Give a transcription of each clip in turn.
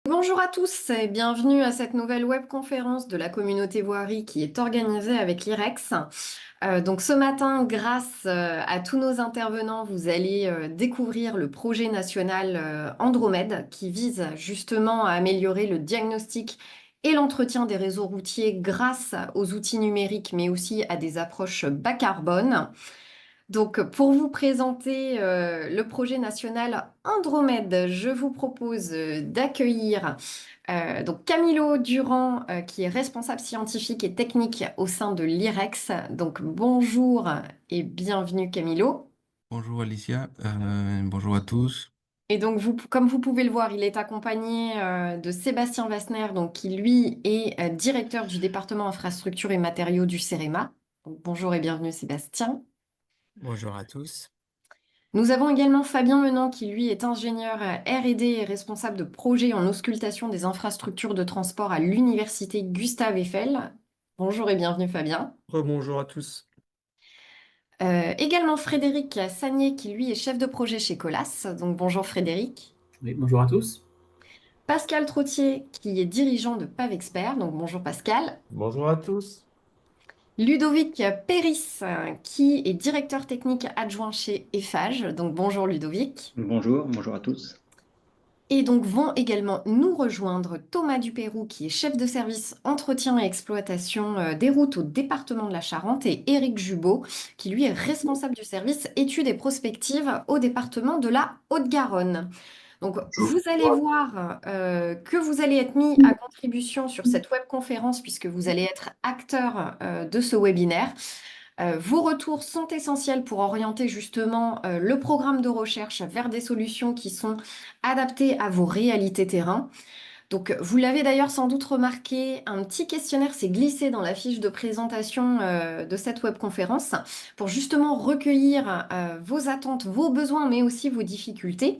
Bonjour à tous et bienvenue à cette nouvelle webconférence de la communauté voirie qui est organisée avec l'IREX. Donc ce matin, grâce à tous nos intervenants, vous allez découvrir le projet national Andromède qui vise justement à améliorer le diagnostic et l'entretien des réseaux routiers grâce aux outils numériques mais aussi à des approches bas carbone. Donc, pour vous présenter le projet national Andromède, je vous propose d'accueillir donc Camilo Durand, qui est responsable scientifique et technique au sein de l'IREX. Donc, bonjour et bienvenue Camilo. Bonjour Alicia, bonjour à tous. Et donc, comme vous pouvez le voir, il est accompagné de Sébastien Wassner, donc, qui lui est directeur du département infrastructure et matériaux du CEREMA. Donc, bonjour et bienvenue Sébastien. Bonjour à tous. Nous avons également Fabien Menant qui, lui, est ingénieur R&D et responsable de projet en auscultation des infrastructures de transport à l'université Gustave Eiffel. Bonjour et bienvenue Fabien. Rebonjour à tous. Également Frédéric Sagné qui, lui, est chef de projet chez Colas. Donc bonjour Frédéric. Oui, bonjour à tous. Pascal Trottier qui est dirigeant de PavExpert. Donc bonjour Pascal. Bonjour à tous. Ludovic Péris qui est directeur technique adjoint chez Eiffage. Donc bonjour Ludovic. Bonjour à tous. Et donc vont également nous rejoindre Thomas Dupérou, qui est chef de service entretien et exploitation des routes au département de la Charente, et Éric Jubot, qui lui est responsable du service études et prospectives au département de la Haute-Garonne. Donc vous allez voir que vous allez être mis à contribution sur cette webconférence puisque vous allez être acteur de ce webinaire. Vos retours sont essentiels pour orienter justement le programme de recherche vers des solutions qui sont adaptées à vos réalités terrain. Donc, vous l'avez d'ailleurs sans doute remarqué, un petit questionnaire s'est glissé dans la fiche de présentation de cette webconférence pour justement recueillir vos attentes, vos besoins, mais aussi vos difficultés.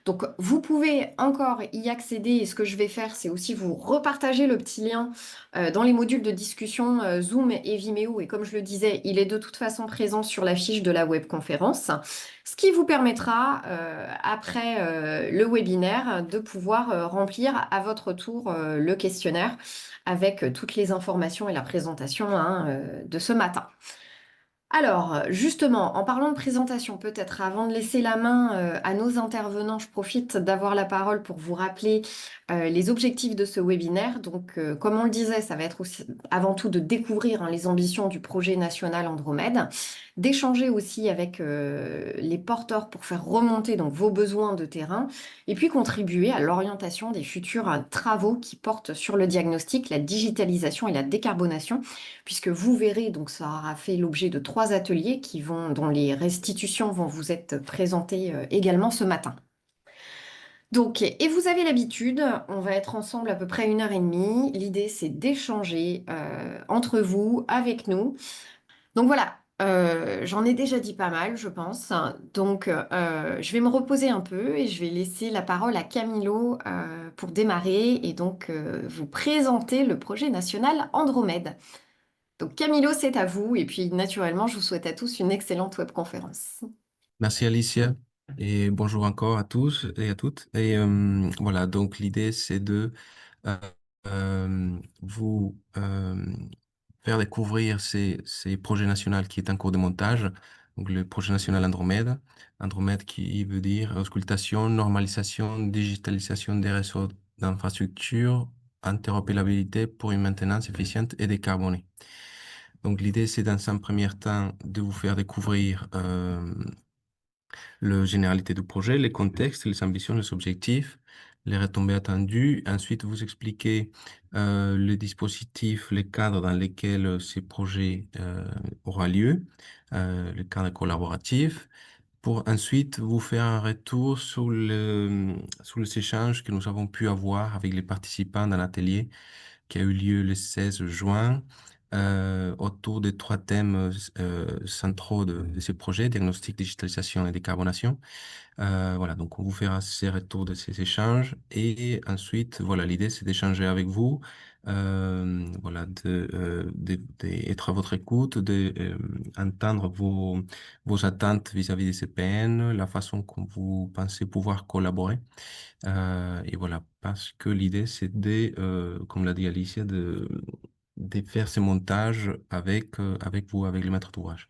Donc, vous pouvez encore y accéder et ce que je vais faire, c'est aussi vous repartager le petit lien dans les modules de discussion Zoom et Vimeo. Et comme je le disais, il est de toute façon présent sur la fiche de la webconférence, ce qui vous permettra, après le webinaire, de pouvoir remplir à votre tour le questionnaire avec toutes les informations et la présentation de ce matin. Alors, justement, en parlant de présentation, peut-être avant de laisser la main à nos intervenants, je profite d'avoir la parole pour vous rappeler les objectifs de ce webinaire. Donc, comme on le disait, ça va être aussi avant tout de découvrir les ambitions du projet national Andromède, d'échanger aussi avec les porteurs pour faire remonter donc vos besoins de terrain, et puis contribuer à l'orientation des futurs travaux qui portent sur le diagnostic, la digitalisation et la décarbonation puisque vous verrez, donc ça aura fait l'objet de 3 ateliers dont les restitutions vont vous être présentées également ce matin. Donc, et vous avez l'habitude, on va être ensemble à peu près 1 heure et demie. L'idée, c'est d'échanger entre vous, avec nous. Donc voilà, j'en ai déjà dit pas mal, je pense. Donc, je vais me reposer un peu et je vais laisser la parole à Camilo pour démarrer et donc vous présenter le projet national Andromède. Donc Camilo, c'est à vous. Et puis naturellement, je vous souhaite à tous une excellente webconférence. Merci Alicia et bonjour encore à tous et à toutes. Et voilà, donc l'idée c'est de euh, vous faire découvrir ces projets nationaux qui est en cours de montage. Donc le projet national Andromède, Andromède qui veut dire auscultation, normalisation, digitalisation des réseaux d'infrastructures, interopérabilité pour une maintenance efficiente et décarbonée. Donc l'idée c'est dans un premier temps de vous faire découvrir la généralité du projet, les contextes, les ambitions, les objectifs, les retombées attendues. Ensuite, vous expliquer les dispositifs, les cadres dans lesquels ces projets aura lieu, le cadre collaboratif, pour ensuite vous faire un retour sur les échanges que nous avons pu avoir avec les participants dans l'atelier qui a eu lieu le 16 juin autour des 3 thèmes centraux de ces projets, diagnostic, digitalisation et décarbonation. Voilà, donc on vous fera ces retours de ces échanges et ensuite, voilà, l'idée c'est d'échanger avec vous voilà, être à votre écoute, entendre vos attentes vis-à-vis des CPN, la façon dont vous pensez pouvoir collaborer. Et voilà, parce que l'idée, c'est comme l'a dit Alicia, de faire ces montages avec vous, avec les maîtres d'ouvrage.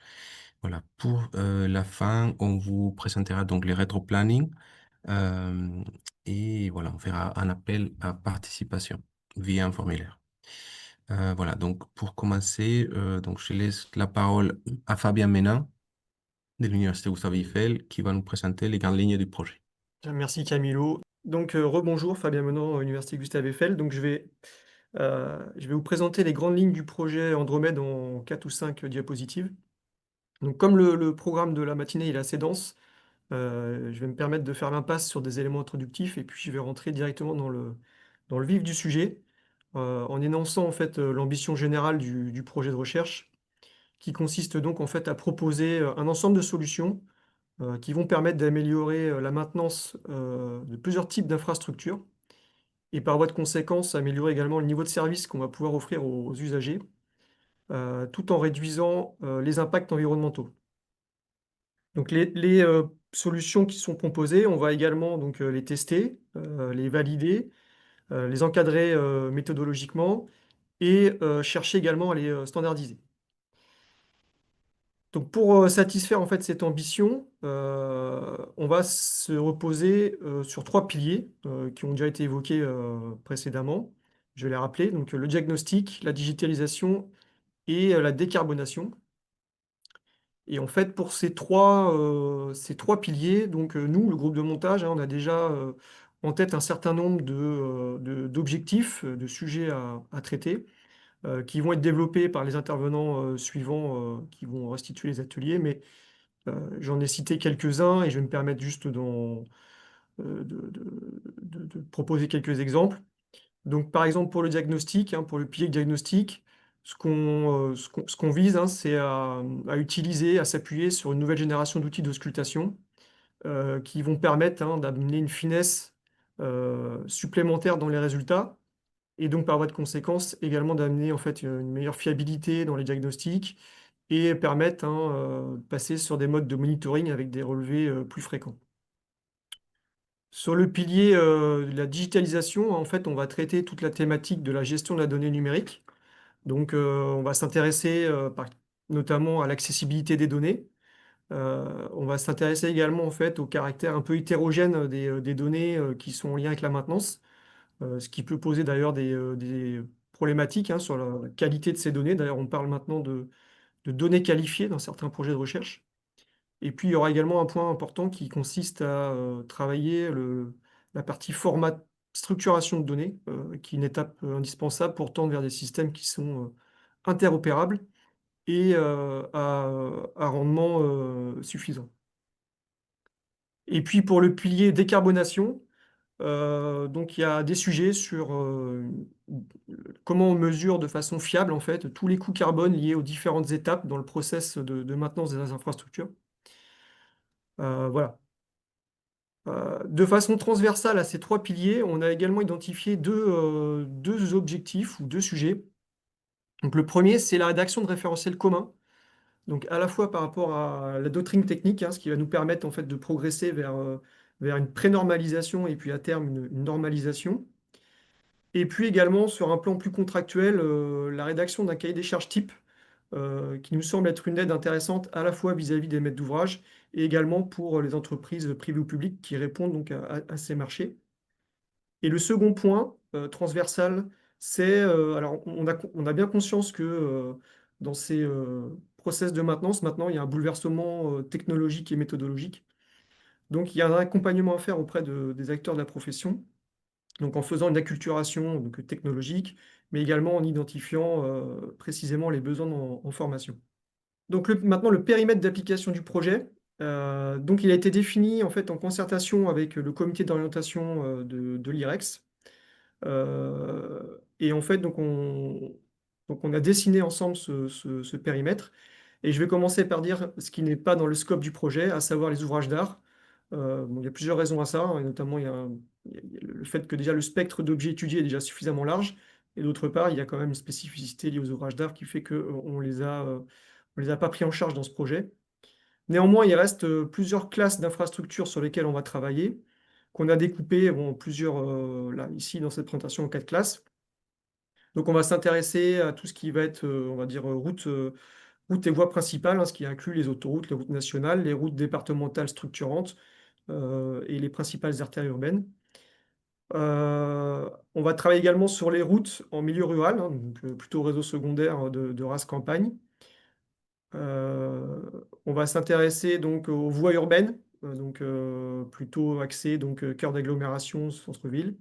Voilà, pour la fin, on vous présentera donc les rétro-planning et voilà, on fera un appel à participation via un formulaire. Voilà, donc pour commencer, donc je laisse la parole à Fabien Ménin de l'Université Gustave Eiffel qui va nous présenter les grandes lignes du projet. Merci Camilo. Donc rebonjour, Fabien Menant, Université Gustave Eiffel. Donc je vais vous présenter les grandes lignes du projet Andromède en 4 ou 5 diapositives. Donc comme le programme de la matinée il est assez dense, je vais me permettre de faire l'impasse sur des éléments introductifs et puis je vais rentrer directement dans le vif du sujet, en énonçant en fait l'ambition générale du projet de recherche, qui consiste donc en fait à proposer un ensemble de solutions qui vont permettre d'améliorer la maintenance de plusieurs types d'infrastructures et par voie de conséquence améliorer également le niveau de service qu'on va pouvoir offrir aux usagers, tout en réduisant les impacts environnementaux. Donc les solutions qui sont proposées, on va également donc, les tester, les valider, les encadrer méthodologiquement et chercher également à les standardiser. Donc pour satisfaire en fait cette ambition, on va se reposer sur 3 piliers qui ont déjà été évoqués précédemment. Je vais les rappeler, donc le diagnostic, la digitalisation et la décarbonation. Et en fait, pour ces trois piliers, donc nous, le groupe de montage, hein, on a déjà en tête un certain nombre d'objectifs, de sujets à traiter, qui vont être développés par les intervenants suivants qui vont restituer les ateliers. Mais j'en ai cité quelques-uns et je vais me permettre juste de proposer quelques exemples. Donc, par exemple, pour le diagnostic, hein, pour le pilier diagnostic, ce qu'on vise, hein, c'est à utiliser, à s'appuyer sur une nouvelle génération d'outils d'auscultation qui vont permettre hein, d'amener une finesse supplémentaire dans les résultats et donc par voie de conséquence également d'amener en fait une meilleure fiabilité dans les diagnostics et permettre hein, de passer sur des modes de monitoring avec des relevés plus fréquents. Sur le pilier de la digitalisation, en fait, on va traiter toute la thématique de la gestion de la donnée numérique. Donc, on va s'intéresser notamment à l'accessibilité des données. On va s'intéresser également en fait au caractère un peu hétérogène des données qui sont en lien avec la maintenance, ce qui peut poser d'ailleurs des problématiques hein, sur la qualité de ces données. D'ailleurs, on parle maintenant de données qualifiées dans certains projets de recherche. Et puis, il y aura également un point important qui consiste à travailler la partie format, structuration de données, qui est une étape indispensable pour tendre vers des systèmes qui sont interopérables et à rendement suffisant. Et puis, pour le pilier décarbonation, donc il y a des sujets sur comment on mesure de façon fiable, en fait, tous les coûts carbone liés aux différentes étapes dans le process de maintenance des infrastructures. Voilà. De façon transversale à ces 3 piliers, on a également identifié deux objectifs ou 2 sujets. Donc le premier, c'est la rédaction de référentiels communs, donc à la fois par rapport à la doctrine technique, hein, ce qui va nous permettre en fait de progresser vers une pré-normalisation et puis à terme une normalisation. Et puis également sur un plan plus contractuel, la rédaction d'un cahier des charges type, qui nous semble être une aide intéressante à la fois vis-à-vis des maîtres d'ouvrage et également pour les entreprises privées ou publiques qui répondent donc à ces marchés. Et le second point transversal, c'est, alors on a bien conscience que dans ces process de maintenance, maintenant, il y a un bouleversement technologique et méthodologique. Donc il y a un accompagnement à faire auprès des acteurs de la profession, donc en faisant une acculturation donc, technologique, mais également en identifiant précisément les besoins en formation. Donc maintenant, le périmètre d'application du projet, donc il a été défini en fait en concertation avec le comité d'orientation de l'IREX. Et en fait, donc on a dessiné ensemble ce périmètre. Et je vais commencer par dire ce qui n'est pas dans le scope du projet, à savoir les ouvrages d'art. Bon, il y a plusieurs raisons à ça, hein, et notamment il y a le fait que déjà le spectre d'objets étudiés est déjà suffisamment large, Et d'autre part, il y a quand même une spécificité liée aux ouvrages d'art qui fait qu'on les on les a pas pris en charge dans ce projet. Néanmoins, il reste plusieurs classes d'infrastructures sur lesquelles on va travailler, qu'on a découpées bon, plusieurs, là, ici, dans cette présentation, en 4 classes. Donc, on va s'intéresser à tout ce qui va être, on va dire, routes et voies principales, hein, ce qui inclut les autoroutes, les routes nationales, les routes départementales structurantes et les principales artères urbaines. On va travailler également sur les routes en milieu rural, hein, donc plutôt réseau secondaire de race campagne. On va s'intéresser donc aux voies urbaines, donc plutôt axées donc cœur d'agglomération, centre-ville.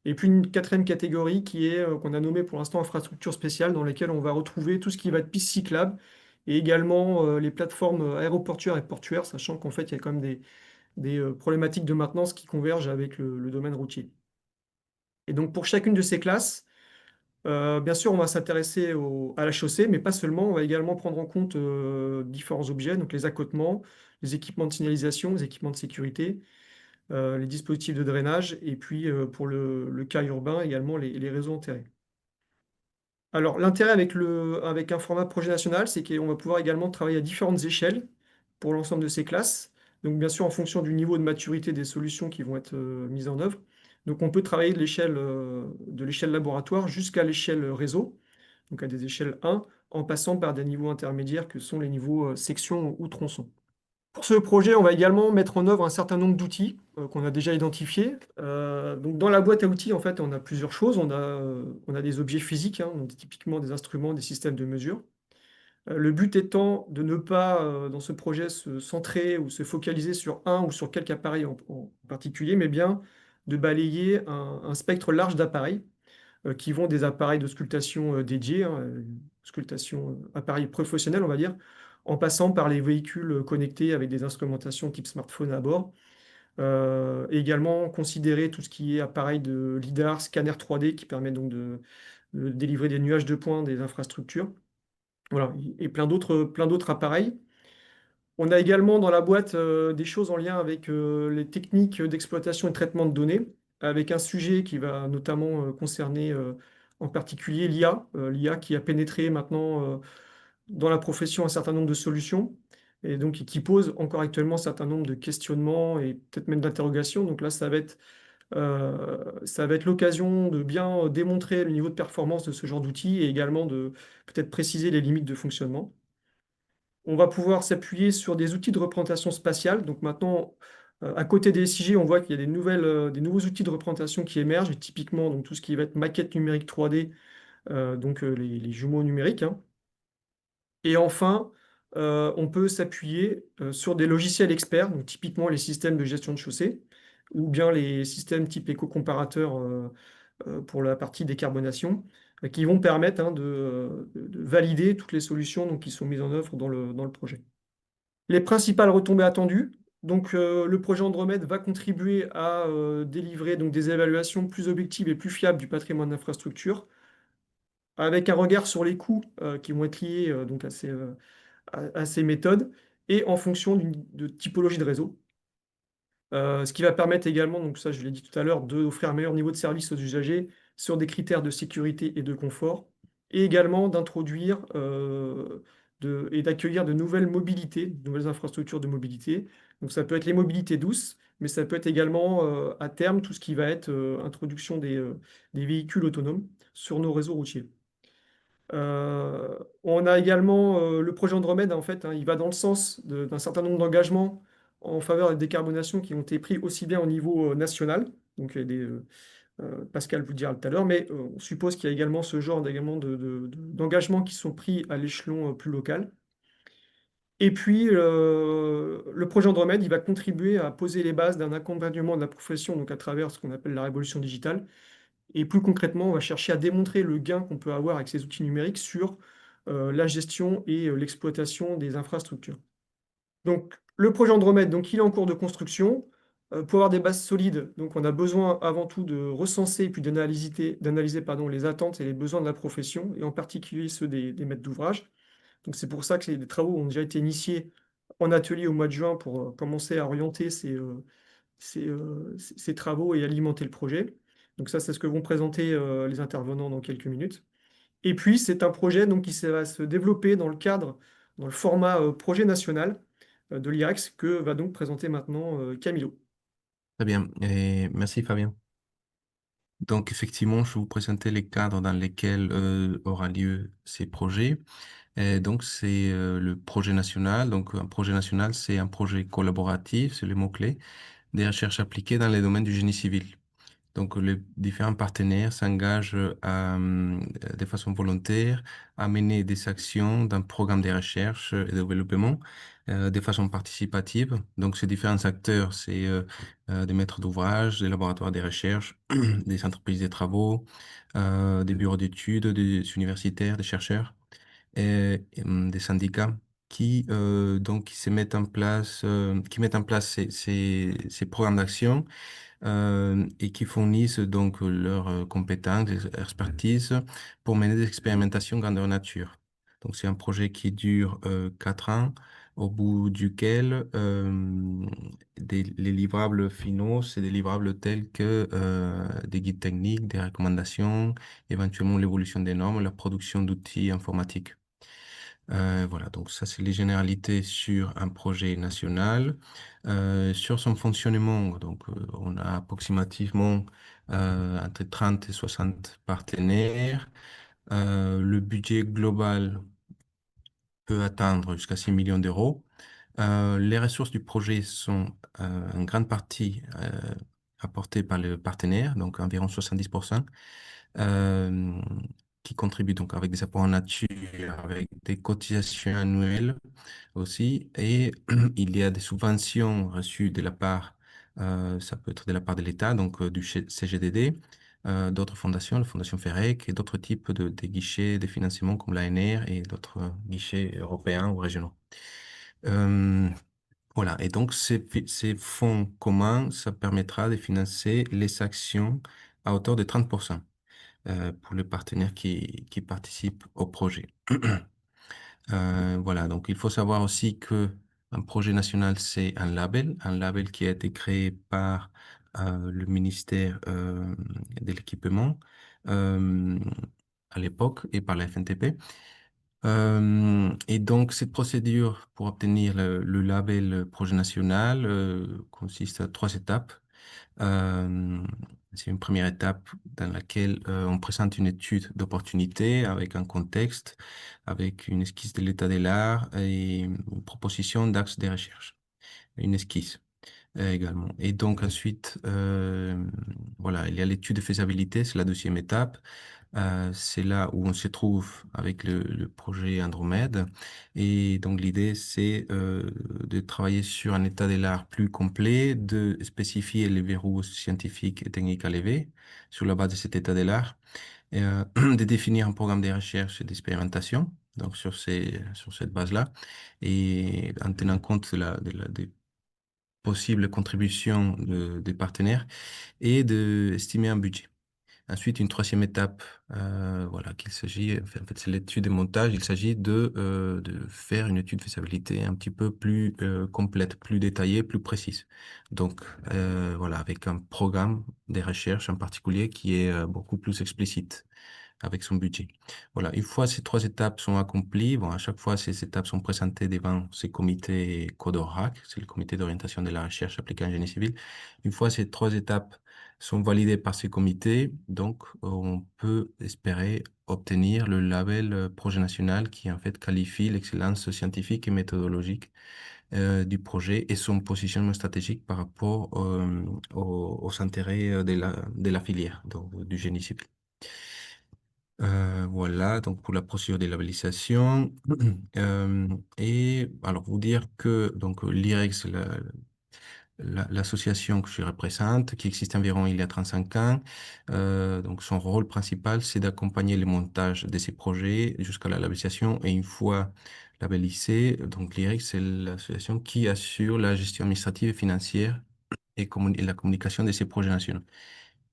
Et puis une quatrième catégorie qui est qu'on a nommée pour l'instant infrastructure spéciale, dans lesquelles on va retrouver tout ce qui va être piste cyclable et également les plateformes aéroportuaires et portuaires, sachant qu'en fait il y a quand même des problématiques de maintenance qui convergent avec le domaine routier. Et donc pour chacune de ces classes, bien sûr, on va s'intéresser à la chaussée, mais pas seulement. On va également prendre en compte différents objets, donc les accotements, les équipements de signalisation, les équipements de sécurité, les dispositifs de drainage, et puis pour le cas urbain, également les réseaux enterrés. Alors, l'intérêt avec un format projet national, c'est qu'on va pouvoir également travailler à différentes échelles pour l'ensemble de ces classes. Donc, bien sûr, en fonction du niveau de maturité des solutions qui vont être mises en œuvre. Donc, on peut travailler de l'échelle laboratoire jusqu'à l'échelle réseau, donc à des échelles 1, en passant par des niveaux intermédiaires que sont les niveaux section ou tronçon. Pour ce projet, on va également mettre en œuvre un certain nombre d'outils qu'on a déjà identifiés. Donc dans la boîte à outils, en fait, on a plusieurs choses. On a des objets physiques, hein, donc typiquement des instruments, des systèmes de mesure. Le but étant de ne pas, dans ce projet, se centrer ou se focaliser sur un ou sur quelques appareils en particulier, mais bien de balayer un spectre large d'appareils qui vont des appareils de sculptation dédiés, hein, sculptation appareils professionnels, on va dire, en passant par les véhicules connectés avec des instrumentations type smartphone à bord. Et également considérer tout ce qui est appareil de lidar, scanner 3D qui permet donc de délivrer des nuages de points des infrastructures. Voilà, et plein d'autres appareils. On a également dans la boîte des choses en lien avec les techniques d'exploitation et de traitement de données, avec un sujet qui va notamment concerner en particulier l'IA, l'IA qui a pénétré maintenant dans la profession un certain nombre de solutions, et donc qui pose encore actuellement un certain nombre de questionnements et peut-être même d'interrogations. Donc là, ça va être l'occasion de bien démontrer le niveau de performance de ce genre d'outils et également de peut-être préciser les limites de fonctionnement. On va pouvoir s'appuyer sur des outils de représentation spatiale. Donc maintenant, à côté des SIG, on voit qu'il y a des nouveaux outils de représentation qui émergent, et typiquement donc, tout ce qui va être maquette numérique 3D, donc les jumeaux numériques, hein. Et enfin, on peut s'appuyer sur des logiciels experts, donc typiquement les systèmes de gestion de chaussée, ou bien les systèmes type éco-comparateur pour la partie décarbonation, qui vont permettre hein, de valider toutes les solutions donc, qui sont mises en œuvre dans le projet. Les principales retombées attendues. Donc, le projet Andromède va contribuer à délivrer donc, des évaluations plus objectives et plus fiables du patrimoine d'infrastructure, avec un regard sur les coûts qui vont être liés donc, à ces méthodes, et en fonction de typologie de réseau. Ce qui va permettre également, donc ça je l'ai dit tout à l'heure, d'offrir un meilleur niveau de service aux usagers sur des critères de sécurité et de confort, et également d'introduire et d'accueillir de nouvelles mobilités, de nouvelles infrastructures de mobilité. Donc ça peut être les mobilités douces, mais ça peut être également à terme tout ce qui va être introduction des véhicules autonomes sur nos réseaux routiers. On a également le projet Andromède, en fait, hein, il va dans le sens d'un certain nombre d'engagements en faveur de la décarbonation qui ont été pris aussi bien au niveau national, donc Pascal vous le dira tout à l'heure, mais on suppose qu'il y a également ce genre d'engagements qui sont pris à l'échelon plus local. Et puis, le projet Andromède, il va contribuer à poser les bases d'un accompagnement de la profession, donc à travers ce qu'on appelle la révolution digitale. Et plus concrètement, on va chercher à démontrer le gain qu'on peut avoir avec ces outils numériques sur la gestion et l'exploitation des infrastructures. Donc, le projet Andromède, donc, il est en cours de construction. Pour avoir des bases solides, donc, on a besoin avant tout de recenser et puis d'analyser pardon, les attentes et les besoins de la profession, et en particulier ceux des maîtres d'ouvrage. Donc, c'est pour ça que les travaux ont déjà été initiés en atelier au mois de juin pour commencer à orienter ces travaux et alimenter le projet. Donc ça, c'est ce que vont présenter les intervenants dans quelques minutes. Et puis, c'est un projet donc, va se développer dans le cadre, dans le format projet national de l'IREX que va donc présenter maintenant Camilo. Très bien. Et merci, Fabien. Donc, effectivement, je vais vous présenter les cadres dans lesquels aura lieu ces projets. Et donc, c'est le projet national. Donc, un projet national, c'est un projet collaboratif, c'est le mot-clé, des recherches appliquées dans les domaines du génie civil. Donc, les différents partenaires s'engagent de façon volontaire à mener des actions d'un programme de recherche et de développement de façon participative. Donc, ces différents acteurs, c'est des maîtres d'ouvrage, des laboratoires de recherche, des entreprises de travaux, des bureaux d'études, des universitaires, des chercheurs et des syndicats qui se mettent en place, qui mettent en place ces programmes d'action et qui fournissent donc leurs compétences, expertise pour mener des expérimentations grandeur nature. Donc c'est un projet qui dure 4 ans, au bout duquel les livrables finaux, c'est des livrables tels que des guides techniques, des recommandations, éventuellement l'évolution des normes, la production d'outils informatiques. Voilà, donc ça c'est les généralités sur un projet national. Sur son fonctionnement, donc on a approximativement entre 30 et 60 partenaires. Le budget global peut atteindre jusqu'à 6 millions d'euros. Les ressources du projet sont en grande partie apportées par le partenaire, donc environ 70%, euh, qui contribuent donc avec des apports en nature, avec des cotisations annuelles aussi. Et il y a des subventions reçues de la part, ça peut être de la part de l'État, donc du CGDD, d'autres fondations, la Fondation Ferrec et d'autres types de guichets de financement comme l'ANR et d'autres guichets européens ou régionaux. Euh, voilà, et donc ces fonds communs, ça permettra de financer les actions à hauteur de 30% pour les partenaires qui participent au projet. Voilà, donc il faut savoir aussi que un projet national, c'est un label qui a été créé par le ministère de l'Équipement euh, à l'époque et par la FNTP. Et donc, cette procédure pour obtenir le label projet national consiste à 3 étapes. Euh, c'est une première étape dans laquelle on présente une étude d'opportunité avec un contexte, avec une esquisse de l'état de l'art et une proposition d'axe de recherche, une esquisse également. Et donc ensuite, voilà, il y a l'étude de faisabilité, c'est la deuxième étape. C'est là où on se trouve avec le projet Andromède. Et donc l'idée, c'est de travailler sur un état de l'art plus complet, de spécifier les verrous scientifiques et techniques à lever sur la base de cet état de l'art, et, de définir un programme de recherche et d'expérimentation. Donc sur cette base-là, et en tenant compte des possibles contributions des partenaires et d'estimer un budget. Ensuite, une troisième étape, voilà, qu'il s'agit, en fait, c'est l'étude de montage. Il s'agit de faire une étude de faisabilité un petit peu plus complète, plus détaillée, plus précise. Donc, voilà, avec un programme de recherche en particulier qui est beaucoup plus explicite avec son budget. Voilà, une fois ces 3 étapes sont accomplies, bon, à chaque fois, ces étapes sont présentées devant ces comités CODORAC, c'est le comité d'orientation de la recherche appliquée en génie civil. Une fois ces 3 étapes sont validées par ces comités, donc on peut espérer obtenir le label projet national qui en fait qualifie l'excellence scientifique et méthodologique du projet et son positionnement stratégique par rapport aux intérêts de la filière, donc du génie civil. Voilà, donc pour la procédure de labellisation. Et alors, vous dire que donc l'IREX, l'association que je représente, qui existe environ il y a 35 ans, donc son rôle principal, c'est d'accompagner le montage de ces projets jusqu'à la labellisation. Et une fois labellisé, donc l'IREX, c'est l'association qui assure la gestion administrative et financière et la communication de ces projets nationaux.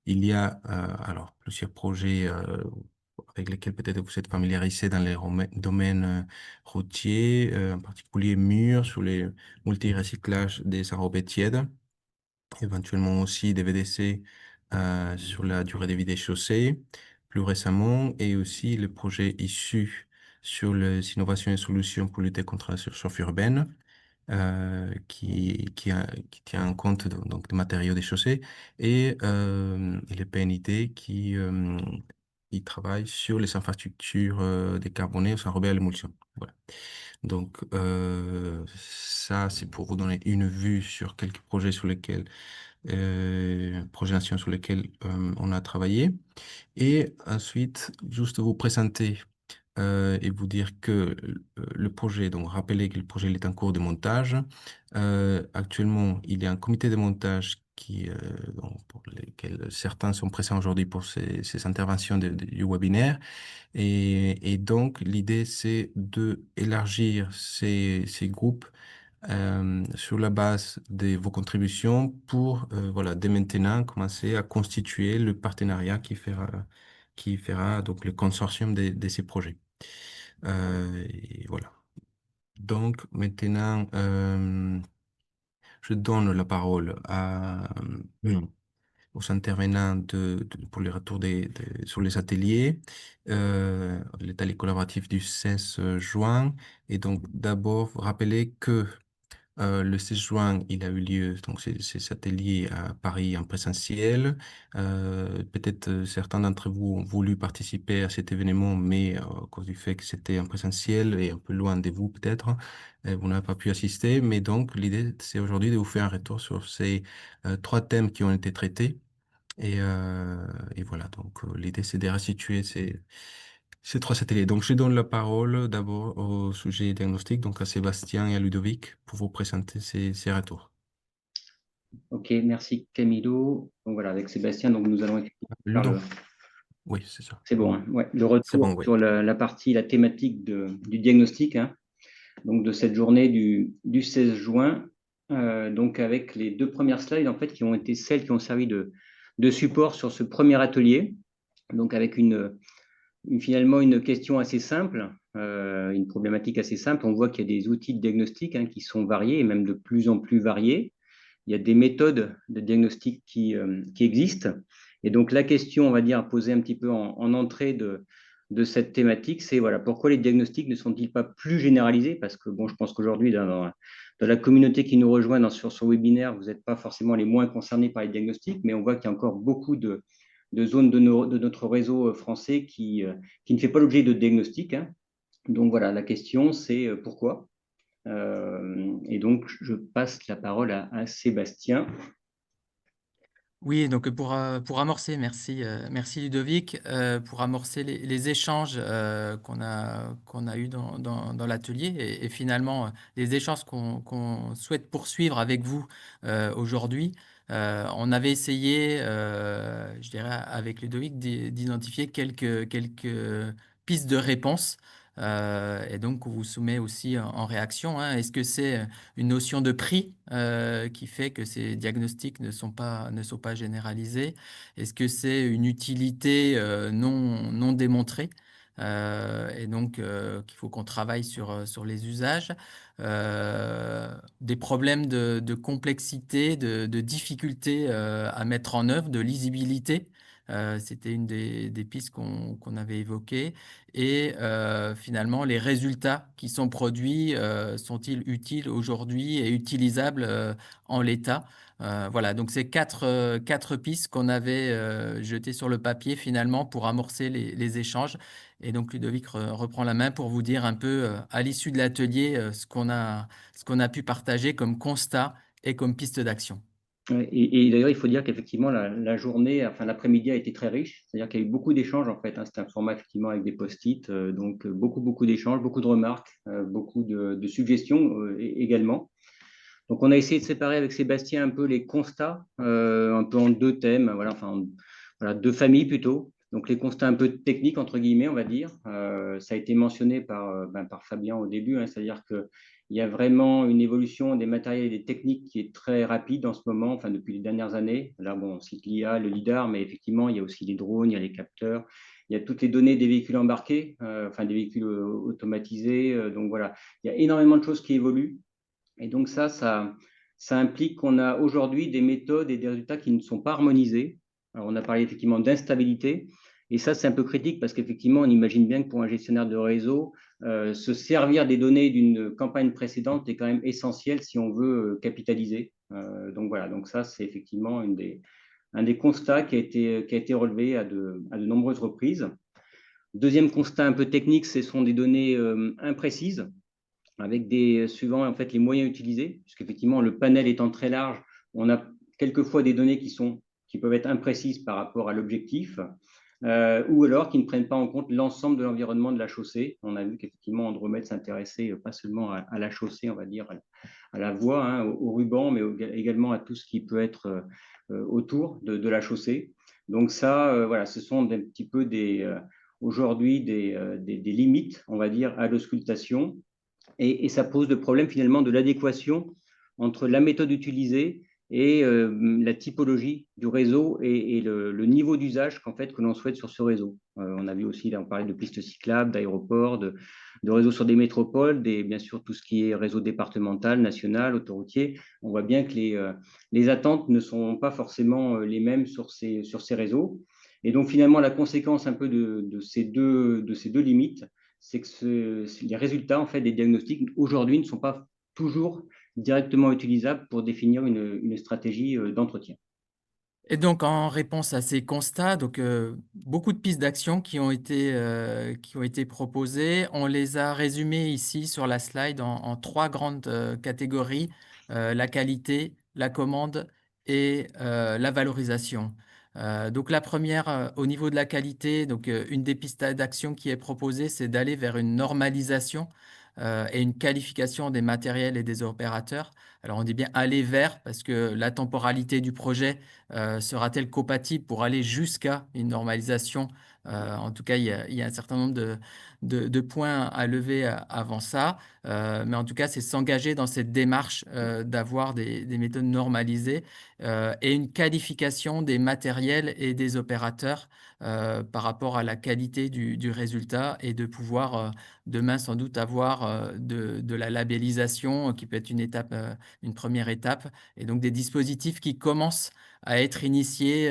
Il y a alors plusieurs projets avec lesquels peut-être vous êtes familiarisé dans les domaines routiers, en particulier murs sur les multi-recyclages des enrobés tièdes, éventuellement aussi des VDC sur la durée de vie des chaussées, plus récemment, et aussi le projet issu sur les innovations et solutions pour lutter contre la surchauffe urbaine, qui tient en compte donc des matériaux des chaussées, et le PNIT qui travaille sur les infrastructures décarbonées sans enrobées à l'émulsion. Voilà. Donc, ça, c'est pour vous donner une vue sur quelques projets sur lesquels, projets nationaux sur lesquels on a travaillé. Et ensuite, juste vous présenter et vous dire que le projet, donc rappelez que le projet il est en cours de montage. Actuellement, il y a un comité de montage donc, pour lesquels certains sont présents aujourd'hui pour ces interventions du webinaire. Et donc, l'idée, c'est d'élargir ces groupes sur la base de vos contributions pour, voilà, dès maintenant, commencer à constituer le partenariat qui fera donc le consortium de ces projets. Et voilà. Donc, maintenant, je donne la parole aux intervenants pour les retours sur les ateliers, l'atelier collaboratif du 16 juin. Et donc, d'abord, rappeler que le 16 juin, il a eu lieu donc ces ateliers à Paris en présentiel. Peut-être certains d'entre vous ont voulu participer à cet événement, mais à cause du fait que c'était en présentiel et un peu loin de vous peut-être, vous n'avez pas pu assister. Mais donc l'idée, c'est aujourd'hui de vous faire un retour sur ces 3 thèmes qui ont été traités. Et voilà, donc l'idée, c'est de restituer ces 3 ateliers. Donc, je donne la parole d'abord au sujet diagnostic, donc à Sébastien et à Ludovic, pour vous présenter ces retours. Ok, merci Camilo. Donc voilà, avec Sébastien, donc nous allons effectivement faire Ludo. Oui, c'est ça. c'est bon, hein, ouais, le C'est retour bon, oui. sur la thématique du diagnostic, hein, donc de cette journée du 16 juin, donc avec les 2 premières slides en fait qui ont été celles qui ont servi de support sur ce premier atelier, donc avec finalement une question assez simple, une problématique assez simple. On voit qu'il y a des outils de diagnostic qui sont variés et même de plus en plus variés. Il y a des méthodes de diagnostic qui existent. Et donc, la question, on va dire, à poser un petit peu en entrée de cette thématique, c'est voilà, pourquoi les diagnostics ne sont-ils pas plus généralisés? Parce que, bon, je pense qu'aujourd'hui, dans la communauté qui nous rejoint sur ce webinaire, vous n'êtes pas forcément les moins concernés par les diagnostics, mais on voit qu'il y a encore beaucoup de zones de notre réseau français qui ne fait pas l'objet de diagnostic. Donc, voilà, la question, c'est pourquoi? Et donc, je passe la parole à Sébastien. Oui, donc pour amorcer, merci Ludovic, pour amorcer les échanges qu'on a eus dans l'atelier et finalement les échanges qu'on souhaite poursuivre avec vous aujourd'hui. On avait essayé, je dirais avec Ludovic, d'identifier quelques pistes de réponse. Et donc, on vous soumet aussi en réaction. Est-ce que c'est une notion de prix qui fait que ces diagnostics ne sont pas généralisés? Est-ce que c'est une utilité non démontrée? Et donc, qu'il faut qu'on travaille sur les usages. Des problèmes de complexité, de difficulté à mettre en œuvre, de lisibilité. C'était une des pistes qu'on avait évoquées. Et finalement, les résultats qui sont produits sont-ils utiles aujourd'hui et utilisables en l'état? Voilà, donc c'est quatre pistes qu'on avait jetées sur le papier finalement pour amorcer les échanges. Et donc Ludovic reprend la main pour vous dire un peu à l'issue de l'atelier ce qu'on a pu partager comme constat et comme piste d'action. Et d'ailleurs, il faut dire qu'effectivement, la journée, enfin l'après-midi a été très riche. C'est-à-dire qu'il y a eu beaucoup d'échanges en fait. C'était un format effectivement avec des post-it, donc beaucoup d'échanges, beaucoup de remarques, beaucoup de suggestions également. Donc, on a essayé de séparer avec Sébastien un peu les constats, un peu en 2 thèmes, voilà, enfin, voilà, 2 familles plutôt. Donc, les constats un peu techniques, entre guillemets, on va dire. Ça a été mentionné par Fabien au début, c'est-à-dire qu'il y a vraiment une évolution des matériels et des techniques qui est très rapide en ce moment, enfin, depuis les dernières années. Là, bon, on cite l'IA, le LIDAR, mais effectivement, il y a aussi les drones, il y a les capteurs, il y a toutes les données des véhicules embarqués, enfin, des véhicules automatisés. Donc, voilà, il y a énormément de choses qui évoluent. Et donc ça implique qu'on a aujourd'hui des méthodes et des résultats qui ne sont pas harmonisés. Alors, on a parlé effectivement d'instabilité. Et ça, c'est un peu critique parce qu'effectivement, on imagine bien que pour un gestionnaire de réseau, se servir des données d'une campagne précédente est quand même essentiel si on veut capitaliser. Donc voilà, donc ça, c'est effectivement un des constats qui a été relevé à de nombreuses reprises. Deuxième constat un peu technique, ce sont des données imprécises, avec suivant en fait les moyens utilisés, puisqu'effectivement, le panel étant très large, on a quelquefois des données qui peuvent être imprécises par rapport à l'objectif, ou alors qui ne prennent pas en compte l'ensemble de l'environnement de la chaussée. On a vu qu'effectivement, Andromède s'intéressait pas seulement à la chaussée, on va dire, à la voie, hein, au ruban, mais également à tout ce qui peut être autour de la chaussée. Donc ça, voilà, ce sont un petit peu aujourd'hui des limites, on va dire, à l'auscultation. Et ça pose le problème finalement de l'adéquation entre la méthode utilisée et la typologie du réseau et le niveau d'usage que l'on souhaite sur ce réseau. On a vu aussi, là on parlait de pistes cyclables, d'aéroports, de réseaux sur des métropoles, bien sûr tout ce qui est réseau départemental, national, autoroutier. On voit bien que les attentes ne sont pas forcément les mêmes sur ces réseaux. Et donc finalement la conséquence un peu de ces deux limites, c'est que les résultats en fait, des diagnostics aujourd'hui ne sont pas toujours directement utilisables pour définir une stratégie d'entretien. Et donc, en réponse à ces constats, donc, beaucoup de pistes d'action qui ont été proposées. On les a résumées ici sur la slide en 3 grandes catégories, la qualité, la commande et la valorisation. Donc la première, au niveau de la qualité, donc, une des pistes d'action qui est proposée, c'est d'aller vers une normalisation et une qualification des matériels et des opérateurs. Alors on dit bien aller vers, parce que la temporalité du projet sera-t-elle compatible pour aller jusqu'à une normalisation? En tout cas, il y a un certain nombre de points à lever avant ça. Mais en tout cas, c'est s'engager dans cette démarche d'avoir des méthodes normalisées et une qualification des matériels et des opérateurs par rapport à la qualité du résultat et de pouvoir demain sans doute avoir de la labellisation qui peut être une première étape, et donc des dispositifs qui commencent à être initiés,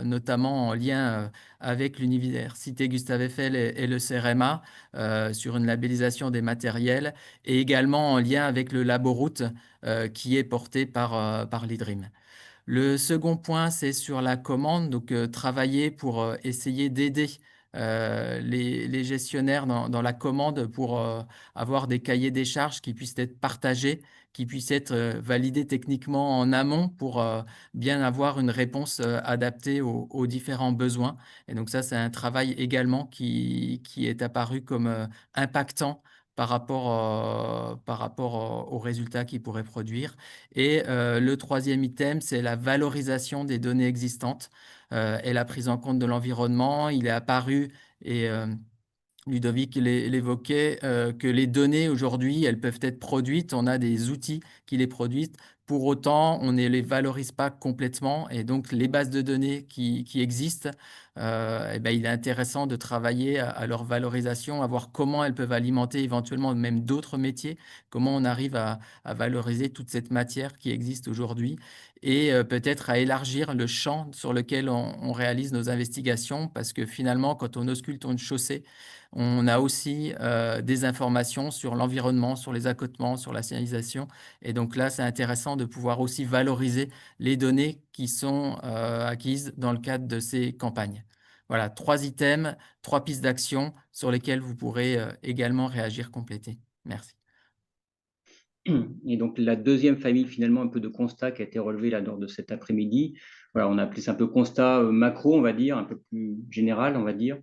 notamment en lien avec l'université Gustave Eiffel et le CEREMA sur une labellisation des matériels, et également en lien avec le Laboroute qui est porté par l'IDRIM. Le second point, c'est sur la commande, donc travailler pour essayer d'aider les gestionnaires dans la commande pour avoir des cahiers des charges qui puissent être partagés, qui puissent être validés techniquement en amont pour bien avoir une réponse adaptée aux différents besoins. Et donc ça, c'est un travail également qui est apparu comme impactant par rapport aux résultats qu'ils pourraient produire. Et le troisième item, c'est la valorisation des données existantes et la prise en compte de l'environnement. Il est apparu, et Ludovic l'évoquait, que les données aujourd'hui, elles peuvent être produites. On a des outils qui les produisent. Pour autant, on ne les valorise pas complètement. Et donc, les bases de données qui existent, eh ben, il est intéressant de travailler à leur valorisation, à voir comment elles peuvent alimenter éventuellement même d'autres métiers, comment on arrive à valoriser toute cette matière qui existe aujourd'hui, et peut-être à élargir le champ sur lequel on réalise nos investigations, parce que finalement, quand on ausculte une chaussée, on a aussi des informations sur l'environnement, sur les accotements, sur la signalisation. Et donc là, c'est intéressant de pouvoir aussi valoriser les données qui sont acquises dans le cadre de ces campagnes. Voilà, 3 items, 3 pistes d'action sur lesquelles vous pourrez également réagir, compléter. Merci. Et donc, la deuxième famille, finalement, un peu de constat qui a été relevé là, lors de cet après-midi, voilà, on a appelé ça un peu constat macro, on va dire, un peu plus général, on va dire.